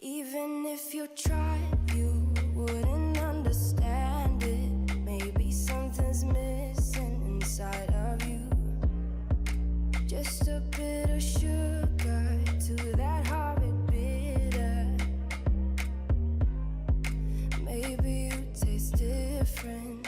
Even if you tried, you wouldn't understand it. Maybe something's missing inside of you. Just a bit of sugar to that heart bitter. Maybe you taste different.